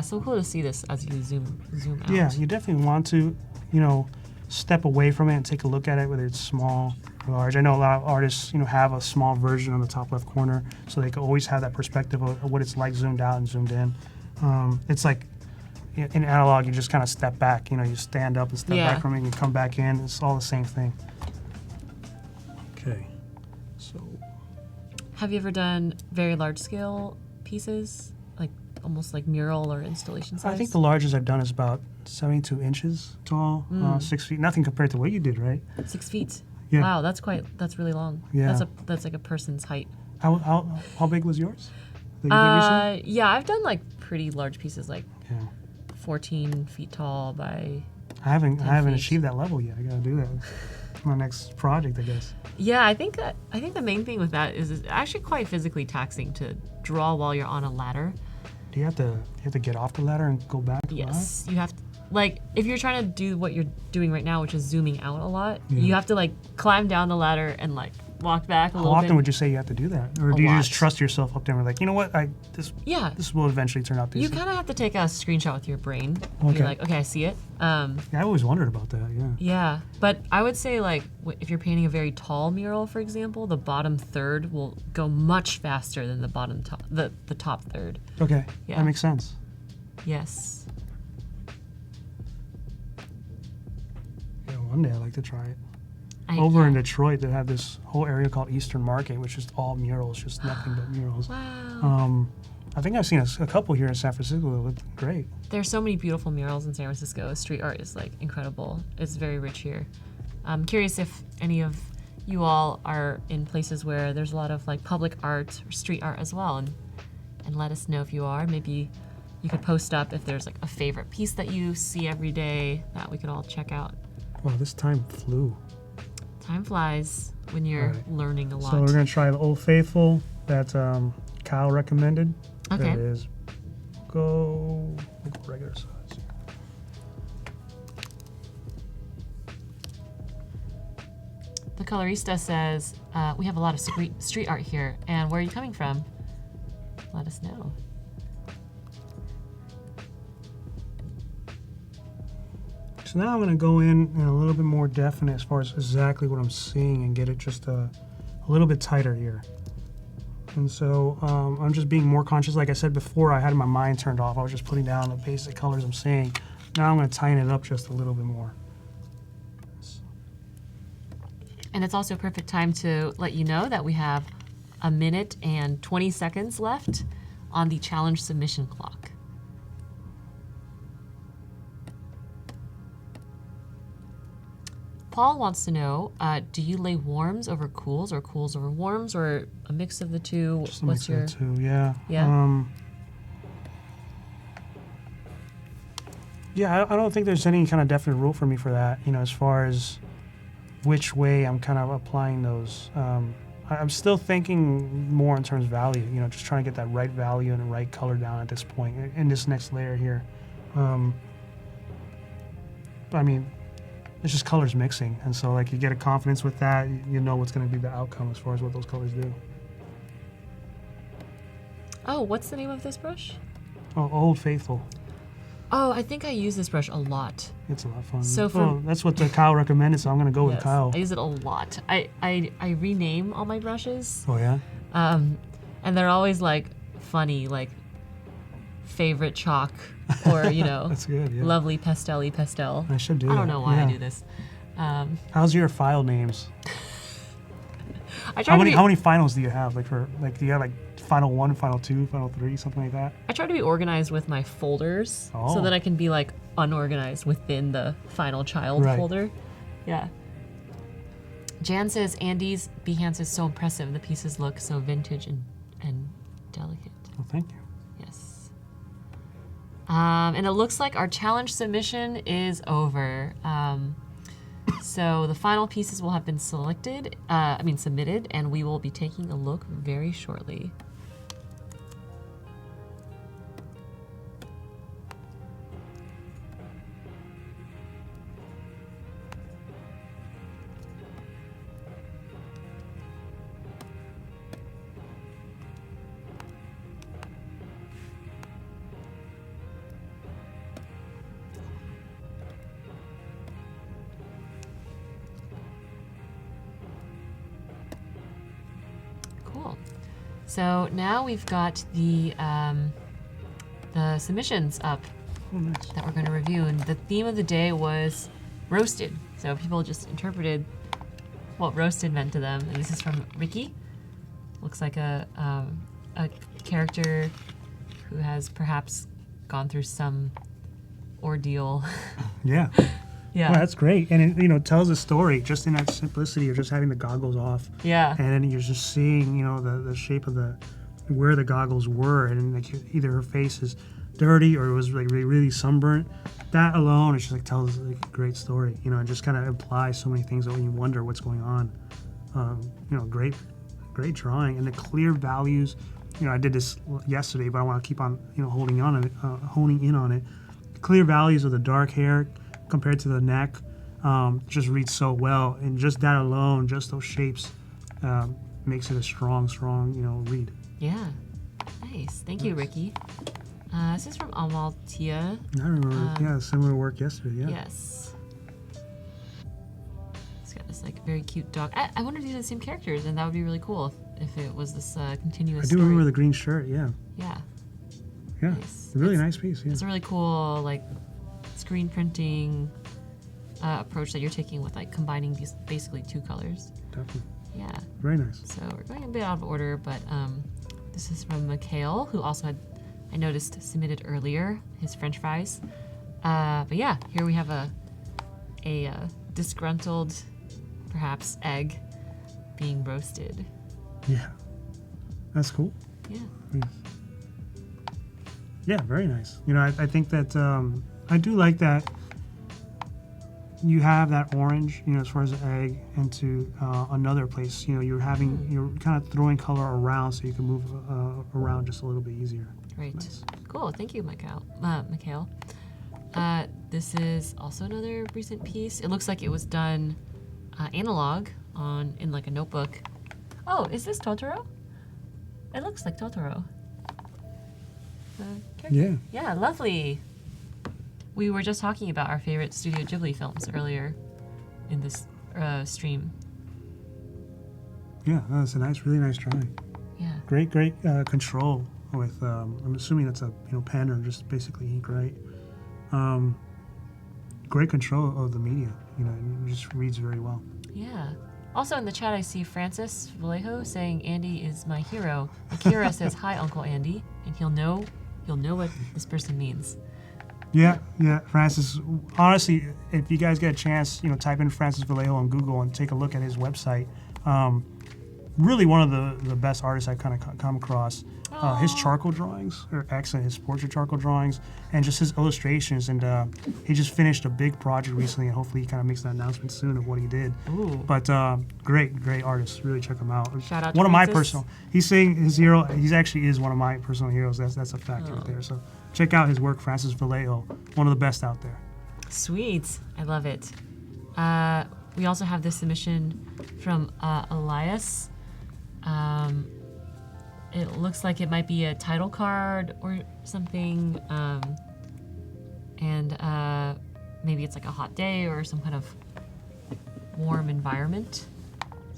So cool to see this as you zoom out. Yeah, you definitely want to, you know, step away from it and take a look at it, whether it's small or large. I know a lot of artists, you know, have a small version on the top left corner, so they can always have that perspective of what it's like zoomed out and zoomed in. It's like in analog, you just kind of step back. You know, you stand up and step back from it, and you come back in. It's all the same thing. Okay, so. Have you ever done very large scale pieces, like almost like mural or installation size? I think the largest I've done is about 72 inches tall, 6 feet. Nothing compared to what you did, right? 6 feet. Yeah. Wow, that's really long. Yeah. That's like a person's height. How big was yours? That you did recently? Yeah, I've done like pretty large pieces, like Yeah. 14 feet tall by. I haven't feet. achieved that level yet. I gotta do that. My next project, I guess. Yeah, I think the main thing with that is it's actually quite physically taxing to draw while you're on a ladder. Do you have to get off the ladder and go back? Yes, you have to. Like, if you're trying to do what you're doing right now, which is zooming out a lot, you have to like climb down the ladder and like walk back a How little bit. often would you say you have to do that, or A do you lot. just trust yourself up there and be like, you know what, Yeah, this will eventually turn out to you be. kind of have to take a screenshot with your brain. Okay. You're like, okay, I see it. Yeah, I always wondered about that. Yeah. Yeah, but I would say like if you're painting a very tall mural, for example, the bottom third will go much faster than the the top third. Okay. Yeah. That makes sense. Yes. Yeah, one day I'd like to try it. I- Over in yeah. Detroit, they have this whole area called Eastern Market, which is all murals, just nothing but murals. Wow. I think I've seen a couple here in San Francisco that look great. There's so many beautiful murals in San Francisco. Street art is like incredible. It's very rich here. I'm curious if any of you all are in places where there's a lot of like public art or street art as well, and let us know if you are. Maybe you could post up if there's like a favorite piece that you see every day that we could all check out. Wow, this time flew. Time flies when you're Alright. learning a lot. So we're gonna try the Old Faithful that Kyle recommended. Okay. There it is. We'll go regular size. The colorista says, we have a lot of street art here, and where are you coming from? Let us know. So now I'm going to go in a little bit more definite as far as exactly what I'm seeing and get it just a little bit tighter here. And so I'm just being more conscious. Like I said before, I had my mind turned off. I was just putting down the basic colors I'm seeing. Now I'm going to tighten it up just a little bit more. And it's also a perfect time to let you know that we have 1 minute and 20 seconds left on the challenge submission clock. Paul wants to know, do you lay warms over cools or cools over warms or a mix of the two? Just a mix of the two, yeah. Yeah. Yeah, I don't think there's any kind of definite rule for me for that, as far as which way I'm kind of applying those. I'm still thinking more in terms of value, just trying to get that right value and the right color down at this point in this next layer here. I mean, it's just colors mixing, and so like you get a confidence with that, you know what's going to be the outcome as far as what those colors do. Oh, what's the name of this brush? Oh, Old Faithful. Oh, I think I use this brush a lot. It's a lot of fun. So that's what Kyle recommended, so I'm going to go with Yes, Kyle. I use it a lot. I rename all my brushes, Oh, yeah? and they're always like funny, like favorite chalk or That's good, yeah. lovely pastel-y pastel. I should do that. I don't know why yeah. I do this. How's your file names? I try How to many be, how many finals do you have? Do you have like final 1, final 2, final 3, something like that? I try to be organized with my folders so Oh. that I can be like unorganized within the final child Right. folder. Yeah. Jan says Andy's Behance is so impressive. The pieces look so vintage and delicate. Well, thank you. Yes. And it looks like our challenge submission is over. So the final pieces will have been submitted, and we will be taking a look very shortly. Cool. So now we've got the submissions up Oh, nice. that we're going to review, and the theme of the day was roasted. So people just interpreted what roasted meant to them, and this is from Ricky. Looks like a character who has perhaps gone through some ordeal. Yeah. Yeah. Well, that's great. And it tells a story just in that simplicity of just having the goggles off. Yeah. And then you're just seeing, the shape of where the goggles were. And like either her face is dirty or it was like really sunburnt. That alone, it just like tells like a great story, and just kind of implies so many things that when you wonder what's going on. Great drawing. And the clear values, I did this yesterday, but I want to keep on, honing in on it. Clear values of the dark hair compared to the neck just reads so well, and just that alone, just those shapes, makes it a strong, read. Yeah. Nice. Thank you, Ricky. This is from Amaltia. I remember, similar work yesterday. Yeah. Yes. It's got this like very cute dog. I wonder if these are the same characters, and that would be really cool if it was this continuous. I do remember the green shirt. Yeah. Yeah. Yeah. Nice. Really nice piece. Yeah. It's a really cool like screen printing approach that you're taking with like combining these basically two colors. Definitely. Yeah. Very nice. So we're going a bit out of order, but this is from Mikhail, who also had, I noticed, submitted earlier his French fries. But yeah, here we have a disgruntled, perhaps, egg being roasted. Yeah. That's cool. Yeah. Yeah, very nice. I think that I do like that you have that orange, as far as the egg, into another place. You're kind of throwing color around so you can move around just a little bit easier. Right. Nice. Cool. Thank you, Mikhail. This is also another recent piece. It looks like it was done analog in like a notebook. Oh, is this Totoro? It looks like Totoro. Yeah. Yeah, lovely. We were just talking about our favorite Studio Ghibli films earlier in this stream. Yeah, that's a really nice drawing. Yeah. Great control with, I'm assuming that's a pen or just basically ink, right? Great control of the media, it just reads very well. Yeah. Also in the chat, I see Francis Vallejo saying Andy is my hero. Akira says, hi, Uncle Andy, and he'll know what this person means. Yeah, Francis. Honestly, if you guys get a chance, type in Francis Vallejo on Google and take a look at his website. Really one of the best artists I've kind of come across. His charcoal drawings are excellent, his portrait charcoal drawings, and just his illustrations. And he just finished a big project recently, and hopefully he kind of makes an announcement soon of what he did. Ooh. But great artist. Really check him out. Shout out to one of my Francis. personal. He's saying his hero. He actually is one of my personal heroes. That's a fact right there. So check out his work, Francis Vallejo. One of the best out there. Sweet. I love it. We also have this submission from Elias. It looks like it might be a title card or something, and maybe it's like a hot day or some kind of warm environment.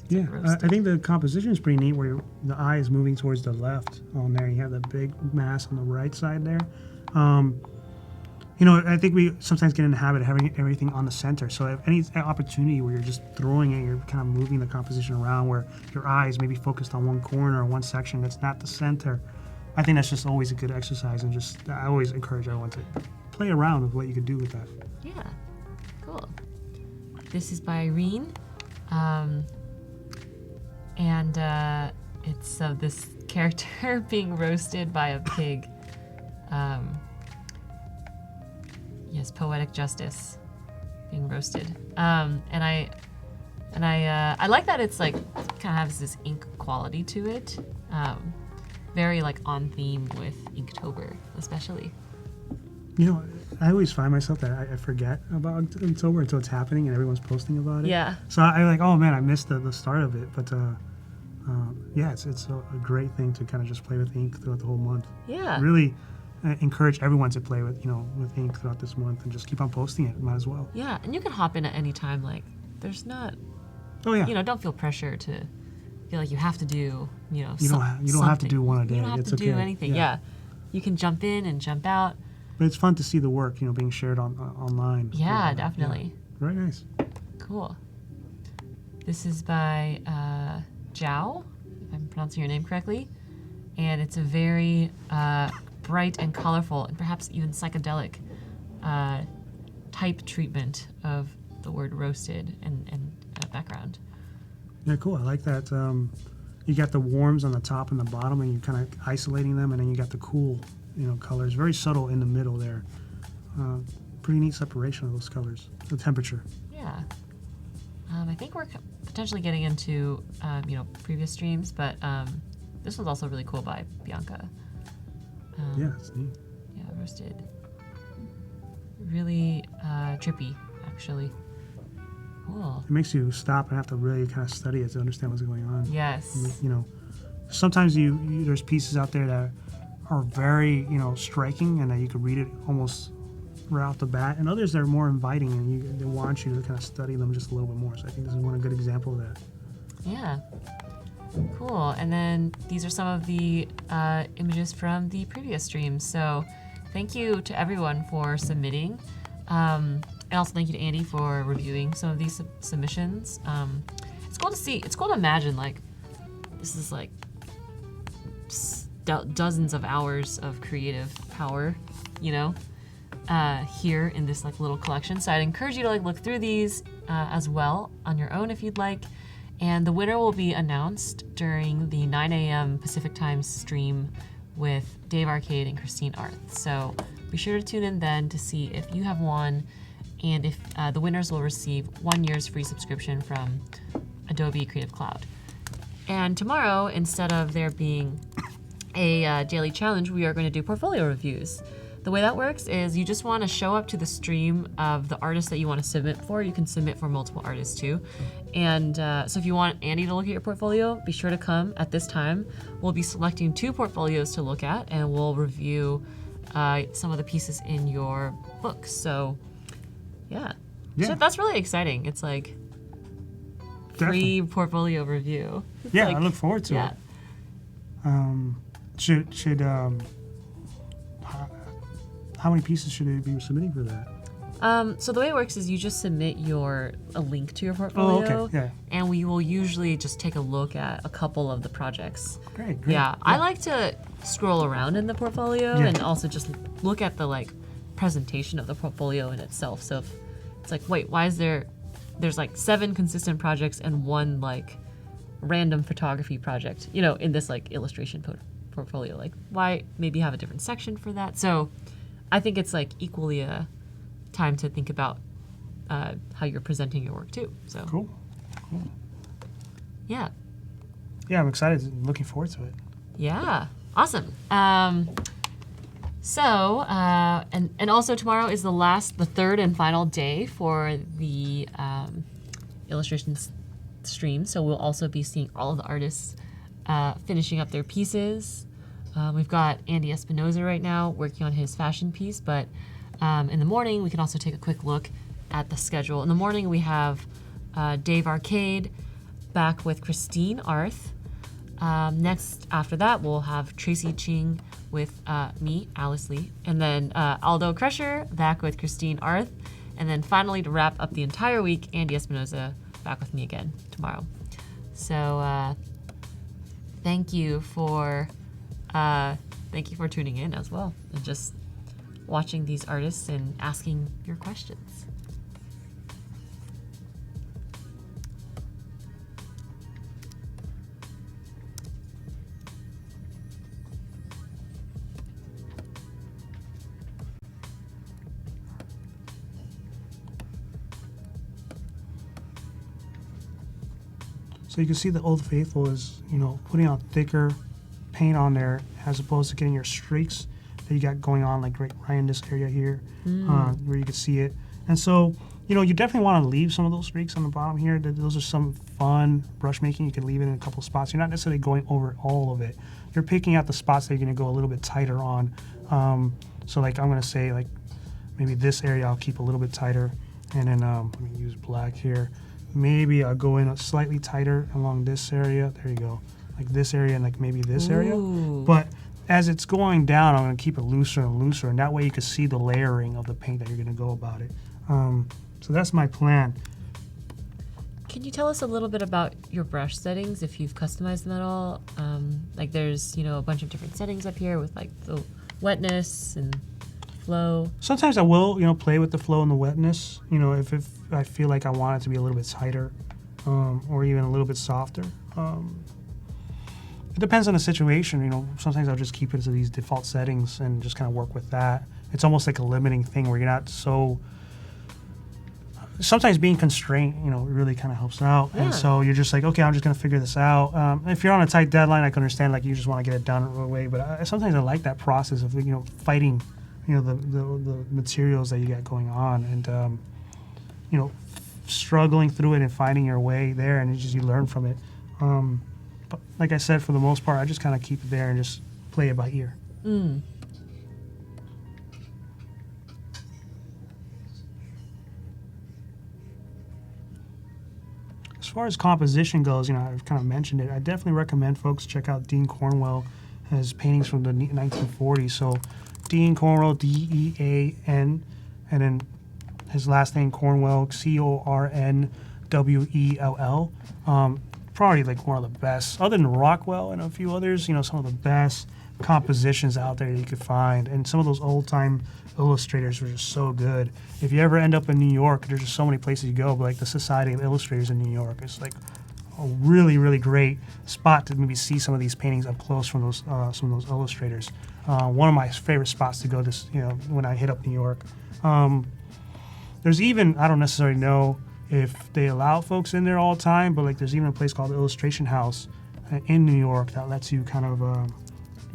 Yeah, I think the composition is pretty neat where the eye is moving towards the left on there. You have the big mass on the right side there. I think we sometimes get in the habit of having everything on the center. So if any opportunity where you're just throwing it, you're kind of moving the composition around where your eye is maybe focused on one corner or one section that's not the center. I think that's just always a good exercise, and I always encourage everyone to play around with what you could do with that. Yeah, cool. This is by Irene, and it's this character being roasted by a pig. Yes, poetic justice being roasted. And I like that it's like kind of has this ink quality to it. Very like on theme with Inktober, especially. I always find myself that I forget about Inktober until it's happening and everyone's posting about it. Yeah. So I'm like, oh man, I missed the start of it. But it's a great thing to kind of just play with ink throughout the whole month. Yeah. Really encourage everyone to play with ink throughout this month and just keep on posting it. Might as well. Yeah, and you can hop in at any time. Like, there's not. Oh yeah. Don't feel pressure to feel like you have to do. You don't have to do one a day. You don't have it's to okay. do anything. Yeah. You can jump in and jump out. But it's fun to see the work, being shared online. Yeah, definitely. Yeah. Very nice. Cool. This is by Zhao, if I'm pronouncing your name correctly, and it's a very bright and colorful and perhaps even psychedelic type treatment of the word roasted and background. Yeah, cool. I like that. You got the warms on the top and the bottom, and you're kind of isolating them, and then you got the cool, colors. Very subtle in the middle there. Pretty neat separation of those colors. The temperature. Yeah. I think we're potentially getting into, previous streams, but this was also really cool by Bianca. Yeah, it's neat. Yeah, roasted. Really trippy, actually. Cool. It makes you stop and have to really kind of study it to understand what's going on. Yes. Sometimes there's pieces out there that are very, striking, and that you could read it almost right off the bat, and others that are more inviting, and they want you to kind of study them just a little bit more. So I think this is one good example of that. Yeah. Cool. And then these are some of the images from the previous streams. So thank you to everyone for submitting. And also thank you to Andy for reviewing some of these submissions. It's cool to see. It's cool to imagine, like, this is like dozens of hours of creative power, here in this like little collection. So I'd encourage you to look through these as well on your own if you'd like. And the winner will be announced during the 9 a.m. Pacific Time stream with Dave Arcade and Christine Arth. So be sure to tune in then to see if you have won, and if the winners will receive 1 year's free subscription from Adobe Creative Cloud. And tomorrow, instead of there being a daily challenge, we are going to do portfolio reviews. The way that works is you just want to show up to the stream of the artist that you want to submit for. You can submit for multiple artists too. And so if you want Andy to look at your portfolio, be sure to come at this time. We'll be selecting 2 portfolios to look at, and we'll review some of the pieces in your book. So yeah. So that's really exciting. It's like free portfolio review. It's I look forward to it. Should how many pieces should they be submitting for that? So the way it works is you just submit a link to your portfolio. Oh, okay. Yeah. And we will usually just take a look at a couple of the projects. Great. Yeah. I like to scroll around in the portfolio and also just look at the presentation of the portfolio in itself. So if it's like, wait, why is there's 7 consistent projects and 1 random photography project, in this illustration portfolio. Why maybe have a different section for that? So I think it's equally a time to think about how you're presenting your work too. So cool. Yeah. Yeah, I'm excited. Looking forward to it. Yeah. Awesome. And also tomorrow is the third and final day for the illustration stream. So we'll also be seeing all of the artists finishing up their pieces. We've got Andy Espinoza right now working on his fashion piece, but in the morning we can also take a quick look at the schedule. In the morning we have Dave Arcade back with Christine Arth. Next after that we'll have Tracy Ching with me, Alice Lee, and then Aldo Crusher back with Christine Arth, and then finally to wrap up the entire week, Andy Espinoza back with me again tomorrow. So thank you for tuning in as well, and just watching these artists and asking your questions. So you can see the Old Faithful is, putting on thicker paint on there as opposed to getting your streaks that you got going on, right in this area here, where you can see it. And so, you definitely want to leave some of those streaks on the bottom here. Those are some fun brush making. You can leave it in a couple spots. You're not necessarily going over all of it. You're picking out the spots that you're going to go a little bit tighter on. So I'm going to say maybe this area I'll keep a little bit tighter, and then let me use black here. Maybe I'll go in slightly tighter along this area. There you go. This area and maybe this area. But as it's going down, I'm going to keep it looser and looser, and that way you can see the layering of the paint that you're going to go about it. So that's my plan. Can you tell us a little bit about your brush settings, if you've customized them at all? There's a bunch of different settings up here with the wetness and flow? Sometimes I will, play with the flow and the wetness. If I feel like I want it to be a little bit tighter, or even a little bit softer. It depends on the situation. Sometimes I'll just keep it to these default settings and just kind of work with that. It's almost like a limiting thing where you're not so. Sometimes being constrained, really kind of helps out. Yeah. And so you're just like, okay, I'm just going to figure this out. If you're on a tight deadline, I can understand, like, you just want to get it done right away. But sometimes I like that process of, fighting, the materials that you got going on and, struggling through it and finding your way there. And you learn from it. But like I said, for the most part, I just kind of keep it there and just play it by ear. Mm. As far as composition goes, I've kind of mentioned it. I definitely recommend folks check out Dean Cornwell, his paintings from the 1940s. So Dean Cornwell, D-E-A-N, and then his last name Cornwell, C-O-R-N-W-E-L-L. Probably like one of the best, other than Rockwell and a few others, some of the best compositions out there you could find. And some of those old-time illustrators were just so good. If you ever end up in New York, there's just so many places you go, but like the Society of Illustrators in New York is like a really, really great spot to maybe see some of these paintings up close from some of those illustrators. One of my favorite spots to go to, when I hit up New York. There's even, I don't necessarily know if they allow folks in there all the time, but like there's even a place called the Illustration House in New York that lets you kind of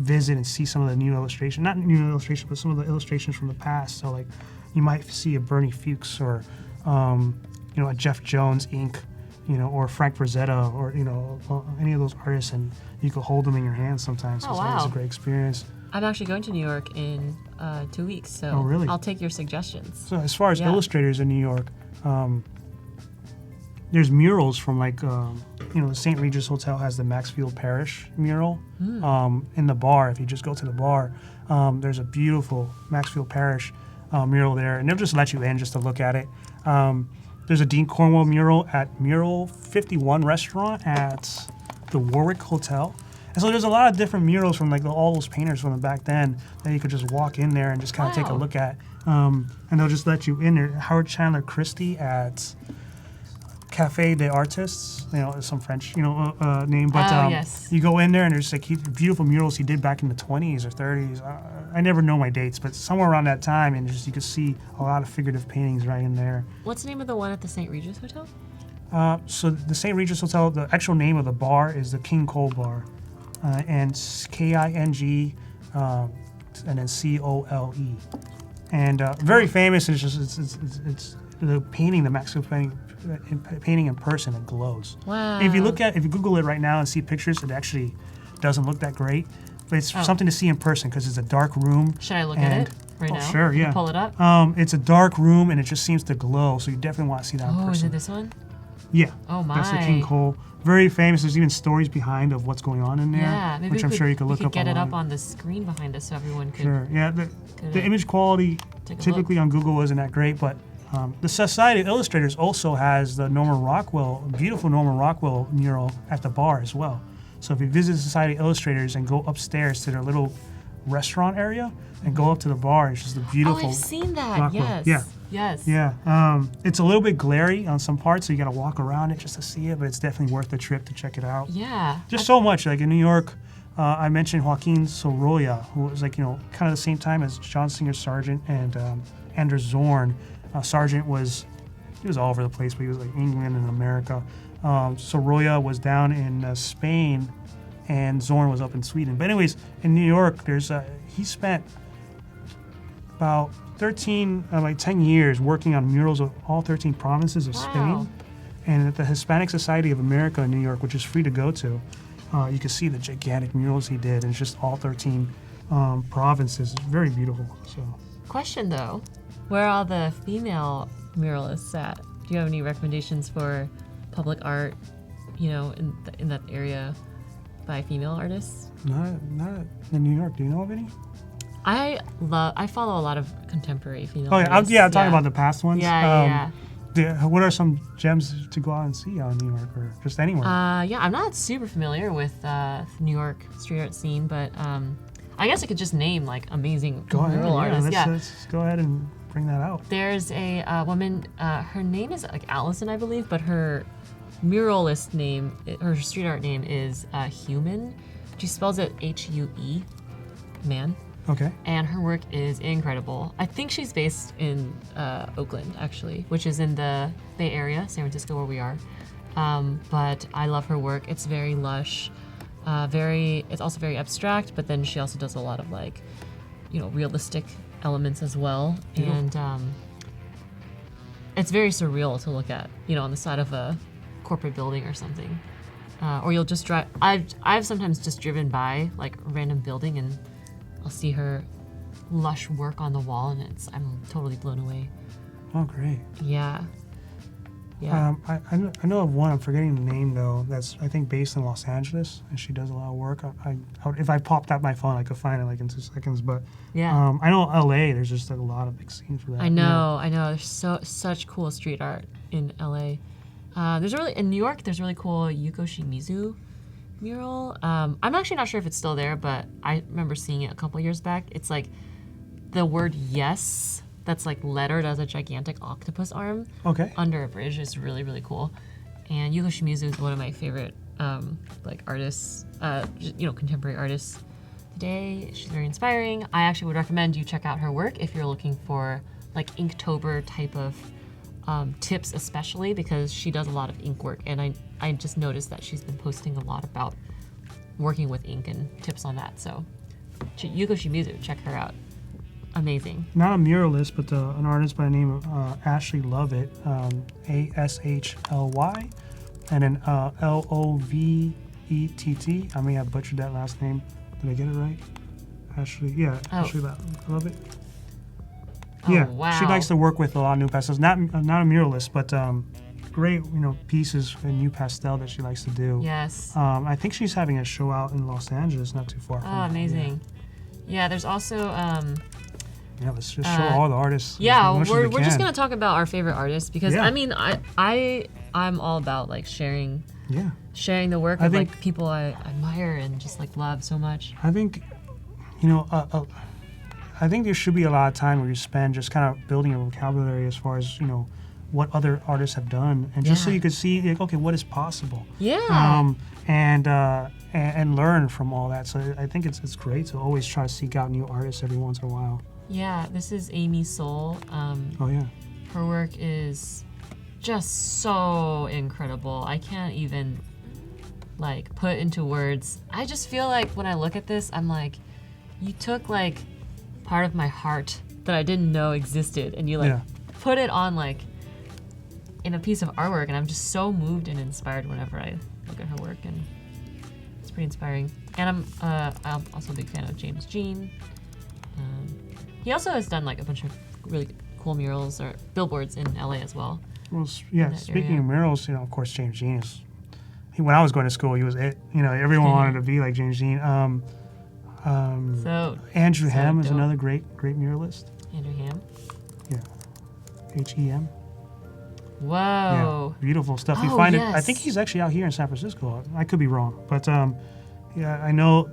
visit and see some of the new illustration, not new illustration, but some of the illustrations from the past. So like you might see a Bernie Fuchs or a Jeff Jones ink, or Frank Frazetta or any of those artists, and you could hold them in your hands sometimes. Oh, It's wow. always a great experience. I'm actually going to New York in 2 weeks, so Oh, really? I'll take your suggestions. So as far as Yeah. illustrators in New York, there's murals from like, the St. Regis Hotel has the Maxfield Parrish mural in the bar. If you just go to the bar, there's a beautiful Maxfield Parrish mural there, and they'll just let you in just to look at it. There's a Dean Cornwell mural at Mural 51 restaurant at the Warwick Hotel. And so there's a lot of different murals from like all those painters from the back then that you could just walk in there and just kind of take a Wow. look at. And they'll just let you in there. Howard Chandler Christie at Café des Artistes, some French, name. But yes. you go in there and there's like beautiful murals he did back in the 20s or 30s. I never know my dates, but somewhere around that time, and you could see a lot of figurative paintings right in there. What's the name of the one at the St. Regis Hotel? So the St. Regis Hotel, the actual name of the bar is the King Cole Bar, and King, and then COLE, and very famous. And it's the painting, the Maxfield painting in person, it glows. Wow. And if you Google it right now and see pictures, it actually doesn't look that great, but it's something to see in person because it's a dark room. Should I look at it right now? Sure, Can you yeah. pull it up? It's a dark room and it just seems to glow, so you definitely want to see that in person. Oh, is it this one? Yeah. Oh, That's the my. King Cole. Very famous. There's even stories behind of what's going on in there, Yeah, maybe which I'm sure you could look up get it up online. on the screen behind us so everyone could. Sure. Yeah. The Good. image quality Take a typically on Google isn't that great, but the Society of Illustrators also has the beautiful Norman Rockwell mural at the bar as well. So if you visit the Society of Illustrators and go upstairs to their little restaurant area and go up to the bar, it's just a beautiful. Oh, I've seen that. Rockwell. Yes. Yeah. Yes. Yeah, it's a little bit glary on some parts, so you got to walk around it just to see it, but it's definitely worth the trip to check it out. Yeah. Just so much, like in New York, I mentioned Joaquin Sorolla, who was like, kind of the same time as John Singer Sargent and Anders Zorn. Sargent he was all over the place, but he was like England and America. Sorolla was down in Spain, and Zorn was up in Sweden. But anyways, in New York, he spent about 10 years working on murals of all 13 provinces of Wow. Spain. And at the Hispanic Society of America in New York, which is free to go to, you can see the gigantic murals he did, and it's just all 13 provinces. It's very beautiful. So, Question though, where are all the female muralists at? Do you have any recommendations for public art, in that area by female artists? not in New York. Do you know of any? I follow a lot of contemporary female Oh yeah, artists. I'm talking about the past ones. Yeah. What are some gems to go out and see out in New York or just anywhere? I'm not super familiar with New York street art scene, but I guess I could just name like amazing Go ahead. mural artists. Let's go ahead and bring that out. There's a woman, her name is like Allison, I believe, but her muralist name, her street art name is Human. She spells it H-U-E, man. Okay. And her work is incredible. I think she's based in Oakland, actually, which is in the Bay Area, San Francisco, where we are. But I love her work. It's very lush, it's also very abstract, but then she also does a lot of like, realistic elements as well. And it's very surreal to look at, on the side of a corporate building or something. Or you'll just drive, I've sometimes just driven by like a random building and I'll see her lush work on the wall and I'm totally blown away. Oh, great. Yeah. Yeah. I know of one, I'm forgetting the name though, that's I think based in Los Angeles, and she does a lot of work. If I popped out my phone, I could find it like in 2 seconds, but yeah. I know LA, there's just like a lot of big scenes for that. I know. There's such cool street art in LA. In New York, there's really cool Yuko Shimizu mural. I'm actually not sure if it's still there, but I remember seeing it a couple years back. It's like the word yes that's like lettered as a gigantic octopus arm under a bridge. Is really, really cool. And Yuko Shimizu is one of my favorite like artists, contemporary artists today. She's very inspiring. I actually would recommend you check out her work if you're looking for like Inktober type of tips, especially because she does a lot of ink work, and I just noticed that she's been posting a lot about working with ink and tips on that. So Yuko Shimizu, check her out. Amazing. Not a muralist, but an artist by the name of Ashley Lovett, A-S-H-L-Y, and then L-O-V-E-T-T. I may have butchered that last name. Did I get it right? Ashley, Ashley Lovett. Oh, wow. She likes to work with a lot of new pastels. Not a muralist, but great, pieces in new pastel that she likes to do. Yes. I think she's having a show out in Los Angeles, not too far from here. Amazing. Yeah, there's also let's just show all the artists. Yeah, we're just gonna talk about our favorite artists because I'm all about like sharing the work of like people I admire and just like love so much. I think I think there should be a lot of time where you spend just kind of building a vocabulary as far as what other artists have done, and just so you could see like, okay, what is possible. Yeah. And learn from all that. So I think it's great to always try to seek out new artists every once in a while. Yeah, this is Amy Soul. Her work is just so incredible. I can't even like put into words. I just feel like when I look at this, I'm like, you took like part of my heart that I didn't know existed, and you like put it on like in a piece of artwork, and I'm just so moved and inspired whenever I look at her work, and it's pretty inspiring. And I'm also a big fan of James Jean. He also has done like a bunch of really cool murals or billboards in LA as well. Well, speaking of murals, of course, James Jean is. When I was going to school, he was it. Everyone wanted to be like James Jean. Andrew Ham is another great muralist. Andrew Ham? Yeah. H-E-M. Whoa. Yeah, beautiful stuff. You find it. I think he's actually out here in San Francisco. I could be wrong. But I know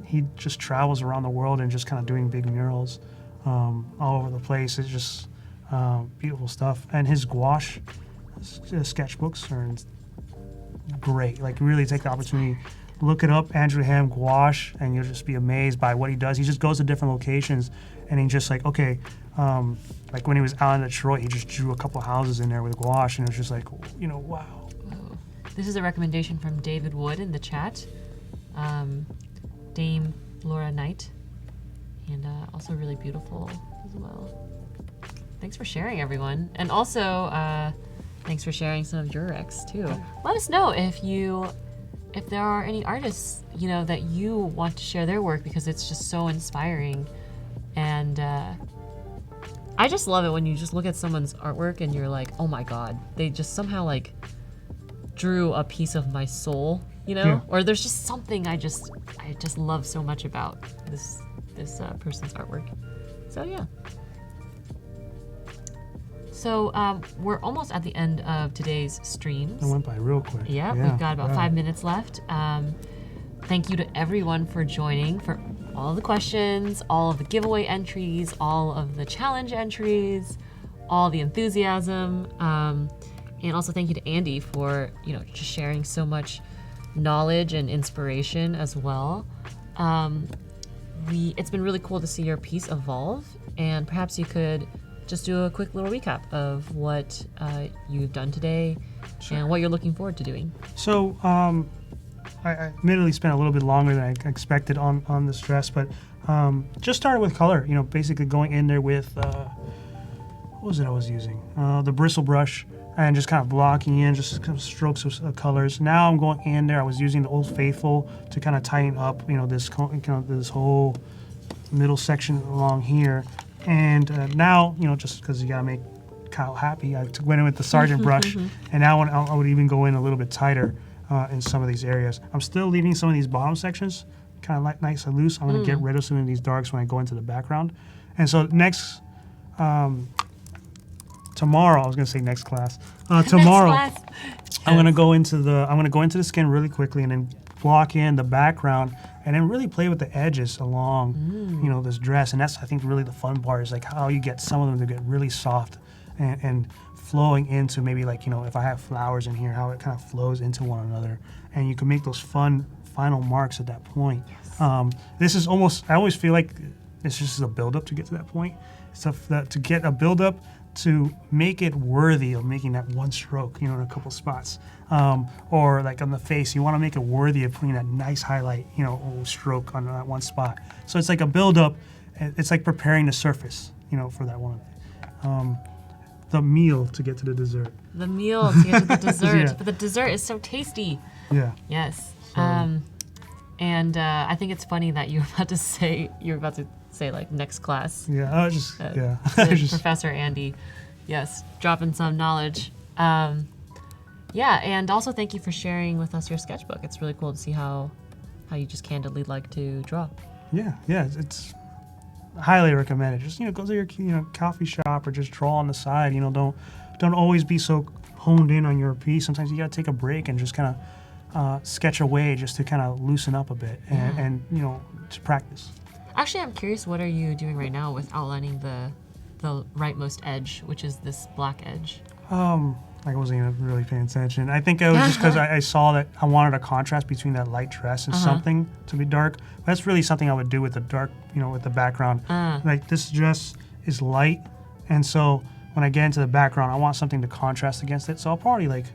he just travels around the world and just kind of doing big murals all over the place. It's just beautiful stuff. And his gouache sketchbooks are great. Like, really take the opportunity. Look it up, Andrew Ham gouache, and you'll just be amazed by what he does. He just goes to different locations, and he just like, okay, like when he was out in Detroit, he just drew a couple houses in there with gouache, and it was just like, wow. Whoa. This is a recommendation from David Wood in the chat, Dame Laura Knight, and also really beautiful as well. Thanks for sharing, everyone, and also thanks for sharing some of your recs too. Let us know if there are any artists, that you want to share their work, because it's just so inspiring. And I just love it when you just look at someone's artwork and you're like, oh my God, they just somehow like drew a piece of my soul, or there's just something I just love so much about this person's artwork. So yeah. So we're almost at the end of today's streams. It went by real quick. Yeah, we've got about 5 minutes left. Thank you to everyone for joining, for all of the questions, all of the giveaway entries, all of the challenge entries, all the enthusiasm. And also thank you to Andy for, just sharing so much knowledge and inspiration as well. It's been really cool to see your piece evolve, and perhaps you could just do a quick little recap of what you've done today and what you're looking forward to doing. So I admittedly spent a little bit longer than I expected on this dress, but just started with color, basically going in there with, what was it I was using? The bristle brush, and just kind of blocking in, just kind of strokes of colors. Now I'm going in there, I was using the Old Faithful to kind of tighten up, this whole middle section along here. And now, just because you gotta make Kyle happy, I went in with the Sergeant brush, and now I would even go in a little bit tighter in some of these areas. I'm still leaving some of these bottom sections kind of nice and loose. I'm gonna get rid of some of these darks when I go into the background. And so next, tomorrow, I was gonna say next class. Tomorrow, Next class. I'm gonna go into the skin really quickly and then block in the background and then really play with the edges along, this dress. And that's, I think, really the fun part is like how you get some of them to get really soft and flowing into maybe like, if I have flowers in here, how it kind of flows into one another. And you can make those fun final marks at that point. Yes. This is almost, I always feel like it's just a build-up to get to that point. So to get a build-up to make it worthy of making that one stroke, in a couple spots. Or like on the face, you want to make it worthy of putting that nice highlight, stroke on that one spot. So it's like a build-up. It's like preparing the surface, for that one. The meal to get to the dessert. The meal to get to the dessert. Yeah. But the dessert is so tasty. Yeah. Yes. So. I think it's funny that you're about to say like next class. Yeah. Professor Andy, yes, dropping some knowledge. And also thank you for sharing with us your sketchbook. It's really cool to see how you just candidly like to draw. Yeah. It's highly recommended. Just go to your coffee shop or just draw on the side. Don't always be so honed in on your piece. Sometimes you gotta take a break and just kind of sketch away just to kind of loosen up a bit and to practice. Actually, I'm curious, what are you doing right now with outlining the rightmost edge, which is this black edge? I wasn't even really paying attention. I think it was just because I saw that I wanted a contrast between that light dress and something to be dark. But that's really something I would do with the dark, with the background. Like this dress is light, and so when I get into the background, I want something to contrast against it. So I'll probably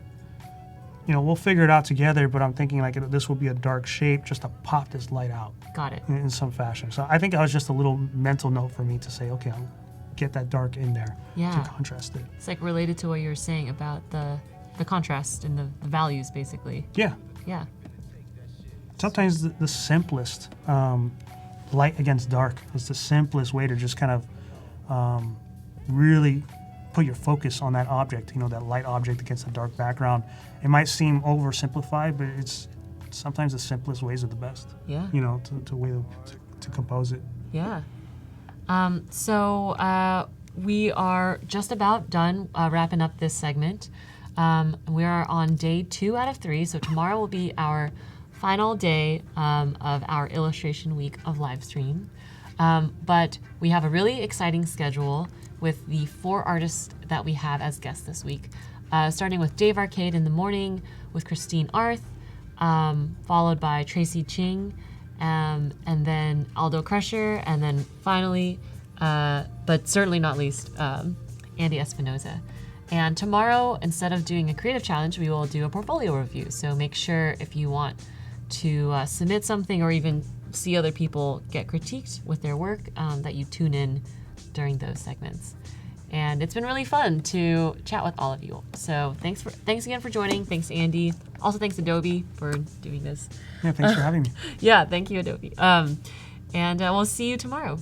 we'll figure it out together, but I'm thinking like this will be a dark shape just to pop this light out. Got it. In some fashion. So I think that was just a little mental note for me to say, okay, I'll get that dark in there to contrast it. It's like related to what you were saying about the contrast and the values, basically. Yeah. Yeah. Sometimes the simplest light against dark is the simplest way to just kind of really put your focus on that object, that light object against a dark background. It might seem oversimplified, but it's sometimes the simplest ways are the best. Yeah. To compose it. Yeah. So we are just about done wrapping up this segment. We are on day 2 out of 3, so tomorrow will be our final day of our illustration week of live stream. But we have a really exciting schedule with the 4 artists that we have as guests this week, starting with Dave Arcade in the morning with Christine Arth, followed by Tracy Ching, and then Aldo Crusher, and then finally, but certainly not least, Andy Espinoza. And tomorrow, instead of doing a creative challenge, we will do a portfolio review. So make sure if you want to submit something or even see other people get critiqued with their work, that you tune in during those segments. And it's been really fun to chat with all of you. So thanks again for joining. Thanks, Andy. Also, thanks, Adobe, for doing this. Yeah, thanks for having me. Yeah, thank you, Adobe. And we'll see you tomorrow.